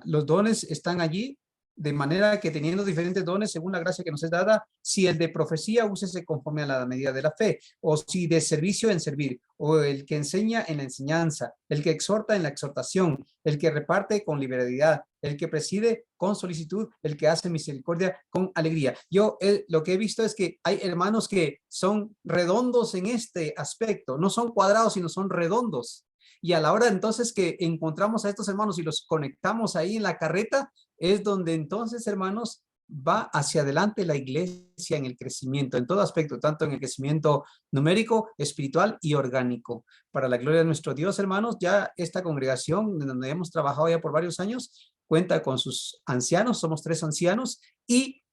los dones están allí de manera que teniendo diferentes dones según la gracia que nos es dada, si el de profecía úsese conforme a la medida de la fe, o si de servicio en servir, o el que enseña en la enseñanza, el que exhorta en la exhortación, el que reparte con liberalidad, el que preside con solicitud, el que hace misericordia con alegría. Yo lo que he visto es que hay hermanos que son redondos en este aspecto, no son cuadrados, sino son redondos. Y a la hora entonces que encontramos a estos hermanos y los conectamos ahí en la carreta, es donde entonces, hermanos, va hacia adelante la iglesia en el crecimiento, en todo aspecto, tanto en el crecimiento numérico, espiritual y orgánico. Para la gloria de nuestro Dios, hermanos, ya esta congregación, donde hemos trabajado ya por varios años, cuenta con sus ancianos, somos 3 ancianos, y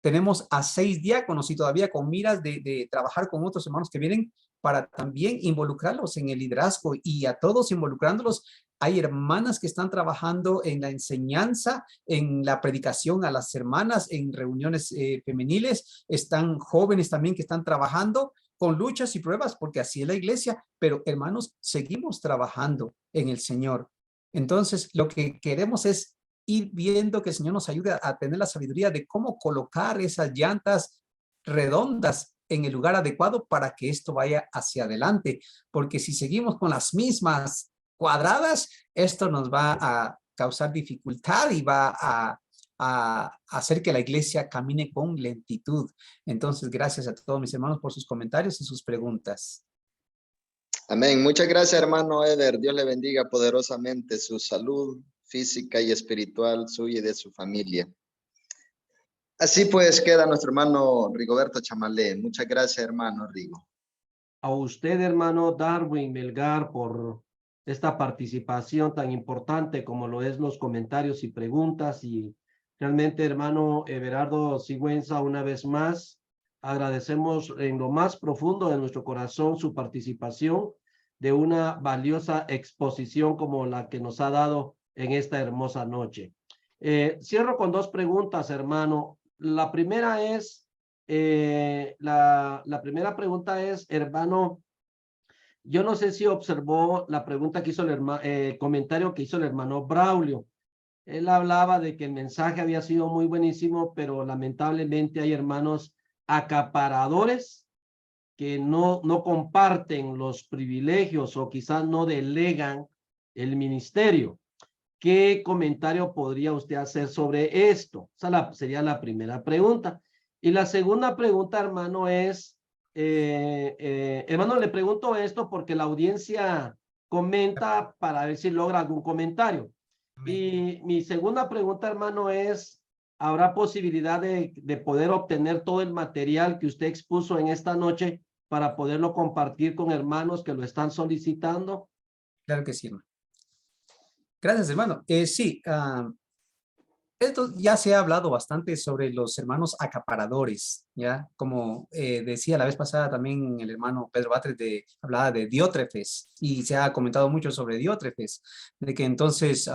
tenemos a 6 diáconos y todavía con miras de trabajar con otros hermanos que vienen para también involucrarlos en el liderazgo y a todos involucrándolos. Hay hermanas que están trabajando en la enseñanza, en la predicación a las hermanas, en reuniones femeniles. Están jóvenes también que están trabajando con luchas y pruebas, porque así es la iglesia. Pero hermanos, seguimos trabajando en el Señor. Entonces, lo que queremos es ir viendo que el Señor nos ayude a tener la sabiduría de cómo colocar esas llantas redondas en el lugar adecuado para que esto vaya hacia adelante, porque si seguimos con las mismas cuadradas, esto nos va a causar dificultad y va a a hacer que la iglesia camine con lentitud. Entonces, gracias a todos mis hermanos por sus comentarios y sus preguntas. Amén. Muchas gracias, hermano Eder. Dios le bendiga poderosamente su salud física y espiritual suya y de su familia. Así pues queda nuestro hermano Rigoberto Chamalé. Muchas gracias, hermano Rigo. A usted, hermano Darwin Melgar, por esta participación tan importante como lo es los comentarios y preguntas. Y realmente, hermano Everardo Sigüenza, una vez más, agradecemos en lo más profundo de nuestro corazón su participación de una valiosa exposición como la que nos ha dado en esta hermosa noche. Cierro con dos preguntas, hermano. La primera es, la primera pregunta es, hermano, yo no sé si observó la pregunta que hizo el hermano, comentario que hizo el hermano Braulio. Él hablaba de que el mensaje había sido muy buenísimo, pero lamentablemente hay hermanos acaparadores que no comparten los privilegios o quizás no delegan el ministerio. ¿Qué comentario podría usted hacer sobre esto? Esa sería la primera pregunta. Y la segunda pregunta, hermano, es, hermano, le pregunto esto porque la audiencia comenta para ver si logra algún comentario. Y mi segunda pregunta, hermano, es, ¿habrá posibilidad de poder obtener todo el material que usted expuso en esta noche para poderlo compartir con hermanos que lo están solicitando? Claro que sí, hermano. Gracias, hermano. Sí, esto ya se ha hablado bastante sobre los hermanos acaparadores, ¿ya? Como decía la vez pasada también el hermano Pedro Batres, hablaba de Diótrefes, y se ha comentado mucho sobre Diótrefes, de que entonces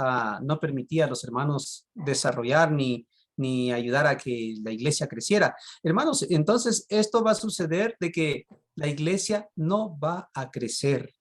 no permitía a los hermanos desarrollar ni ayudar a que la iglesia creciera. Hermanos, entonces esto va a suceder de que la iglesia no va a crecer.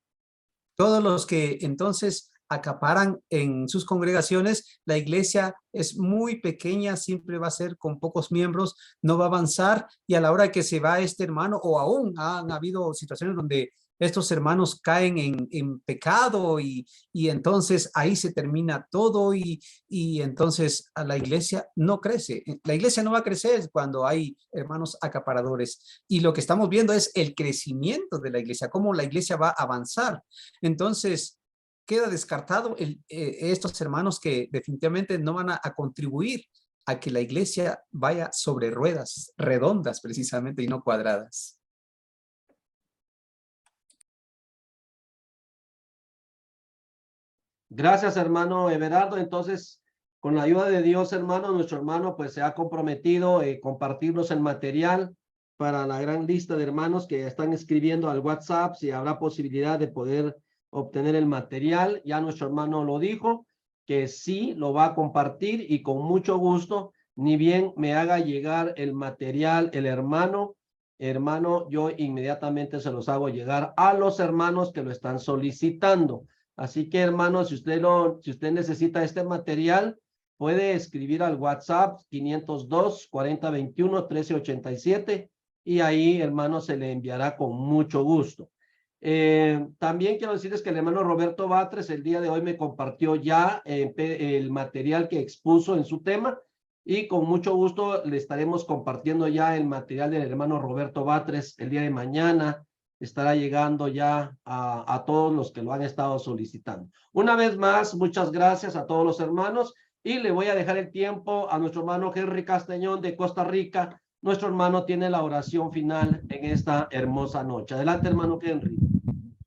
Todos los que entonces acaparan en sus congregaciones, la iglesia es muy pequeña, siempre va a ser con pocos miembros, no va a avanzar, y a la hora que se va este hermano, o aún han habido situaciones donde estos hermanos caen en pecado y entonces ahí se termina todo y entonces a la iglesia no crece. La iglesia no va a crecer cuando hay hermanos acaparadores, y lo que estamos viendo es el crecimiento de la iglesia, cómo la iglesia va a avanzar. Entonces, queda descartado estos hermanos que definitivamente no van a contribuir a que la iglesia vaya sobre ruedas redondas precisamente y no cuadradas. Gracias, hermano Everardo. Entonces, con la ayuda de Dios, hermano, nuestro hermano pues se ha comprometido a compartirnos el material para la gran lista de hermanos que están escribiendo al WhatsApp, si habrá posibilidad de poder obtener el material. Ya nuestro hermano lo dijo, que sí lo va a compartir, y con mucho gusto, ni bien me haga llegar el material el hermano, yo inmediatamente se los hago llegar a los hermanos que lo están solicitando. Así que, hermano, si usted necesita este material, puede escribir al WhatsApp 502-4021-1387, y ahí, hermano, se le enviará con mucho gusto. También quiero decirles que el hermano Roberto Batres el día de hoy me compartió ya el material que expuso en su tema, y con mucho gusto le estaremos compartiendo ya el material del hermano Roberto Batres el día de mañana. Estará llegando ya a todos los que lo han estado solicitando. Una vez más, muchas gracias a todos los hermanos, y le voy a dejar el tiempo a nuestro hermano Henry Castañón de Costa Rica. Nuestro hermano tiene la oración final en esta hermosa noche. Adelante, hermano Henry.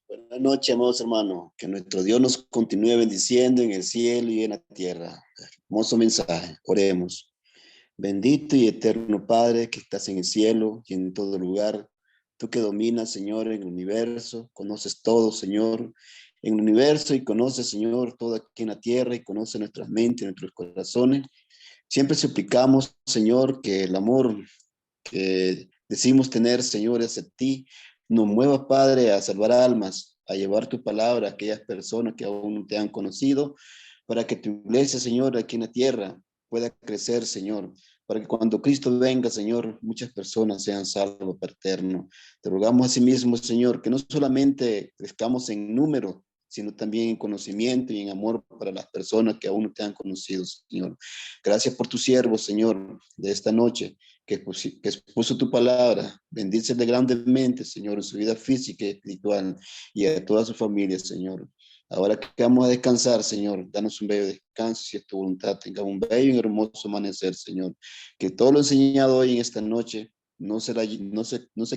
Buenas noches, amados hermanos. Que nuestro Dios nos continúe bendiciendo en el cielo y en la tierra. Hermoso mensaje. Oremos. Bendito y eterno Padre que estás en el cielo y en todo lugar. Tú que dominas, Señor, en el universo, conoces todo, Señor, en el universo, y conoces, Señor, todo aquí en la tierra, y conoces nuestras mentes, nuestros corazones. Siempre suplicamos, Señor, que el amor que decimos tener, Señor, hacia ti, nos mueva, Padre, a salvar almas, a llevar tu palabra a aquellas personas que aún no te han conocido, para que tu iglesia, Señor, aquí en la tierra pueda crecer, Señor, para que cuando Cristo venga, Señor, muchas personas sean salvos para eterno. Te rogamos asimismo, Señor, que no solamente crezcamos en número, sino también en conocimiento y en amor para las personas que aún no te han conocido, Señor. Gracias por tu siervo, Señor, de esta noche, que expuso tu palabra. Bendícele grandemente, Señor, en su vida física y espiritual y a toda su familia, Señor. Ahora que vamos a descansar, Señor, danos un bello descanso, si es tu voluntad, tengamos un bello y hermoso amanecer, Señor. Que todo lo enseñado hoy en esta noche no se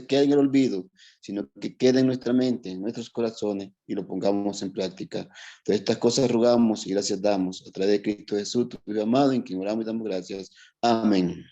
quede en el olvido, sino que quede en nuestra mente, en nuestros corazones, y lo pongamos en práctica. Todas estas cosas rogamos y gracias damos a través de Cristo Jesús, tu Hijo amado, en quien oramos y damos gracias. Amén.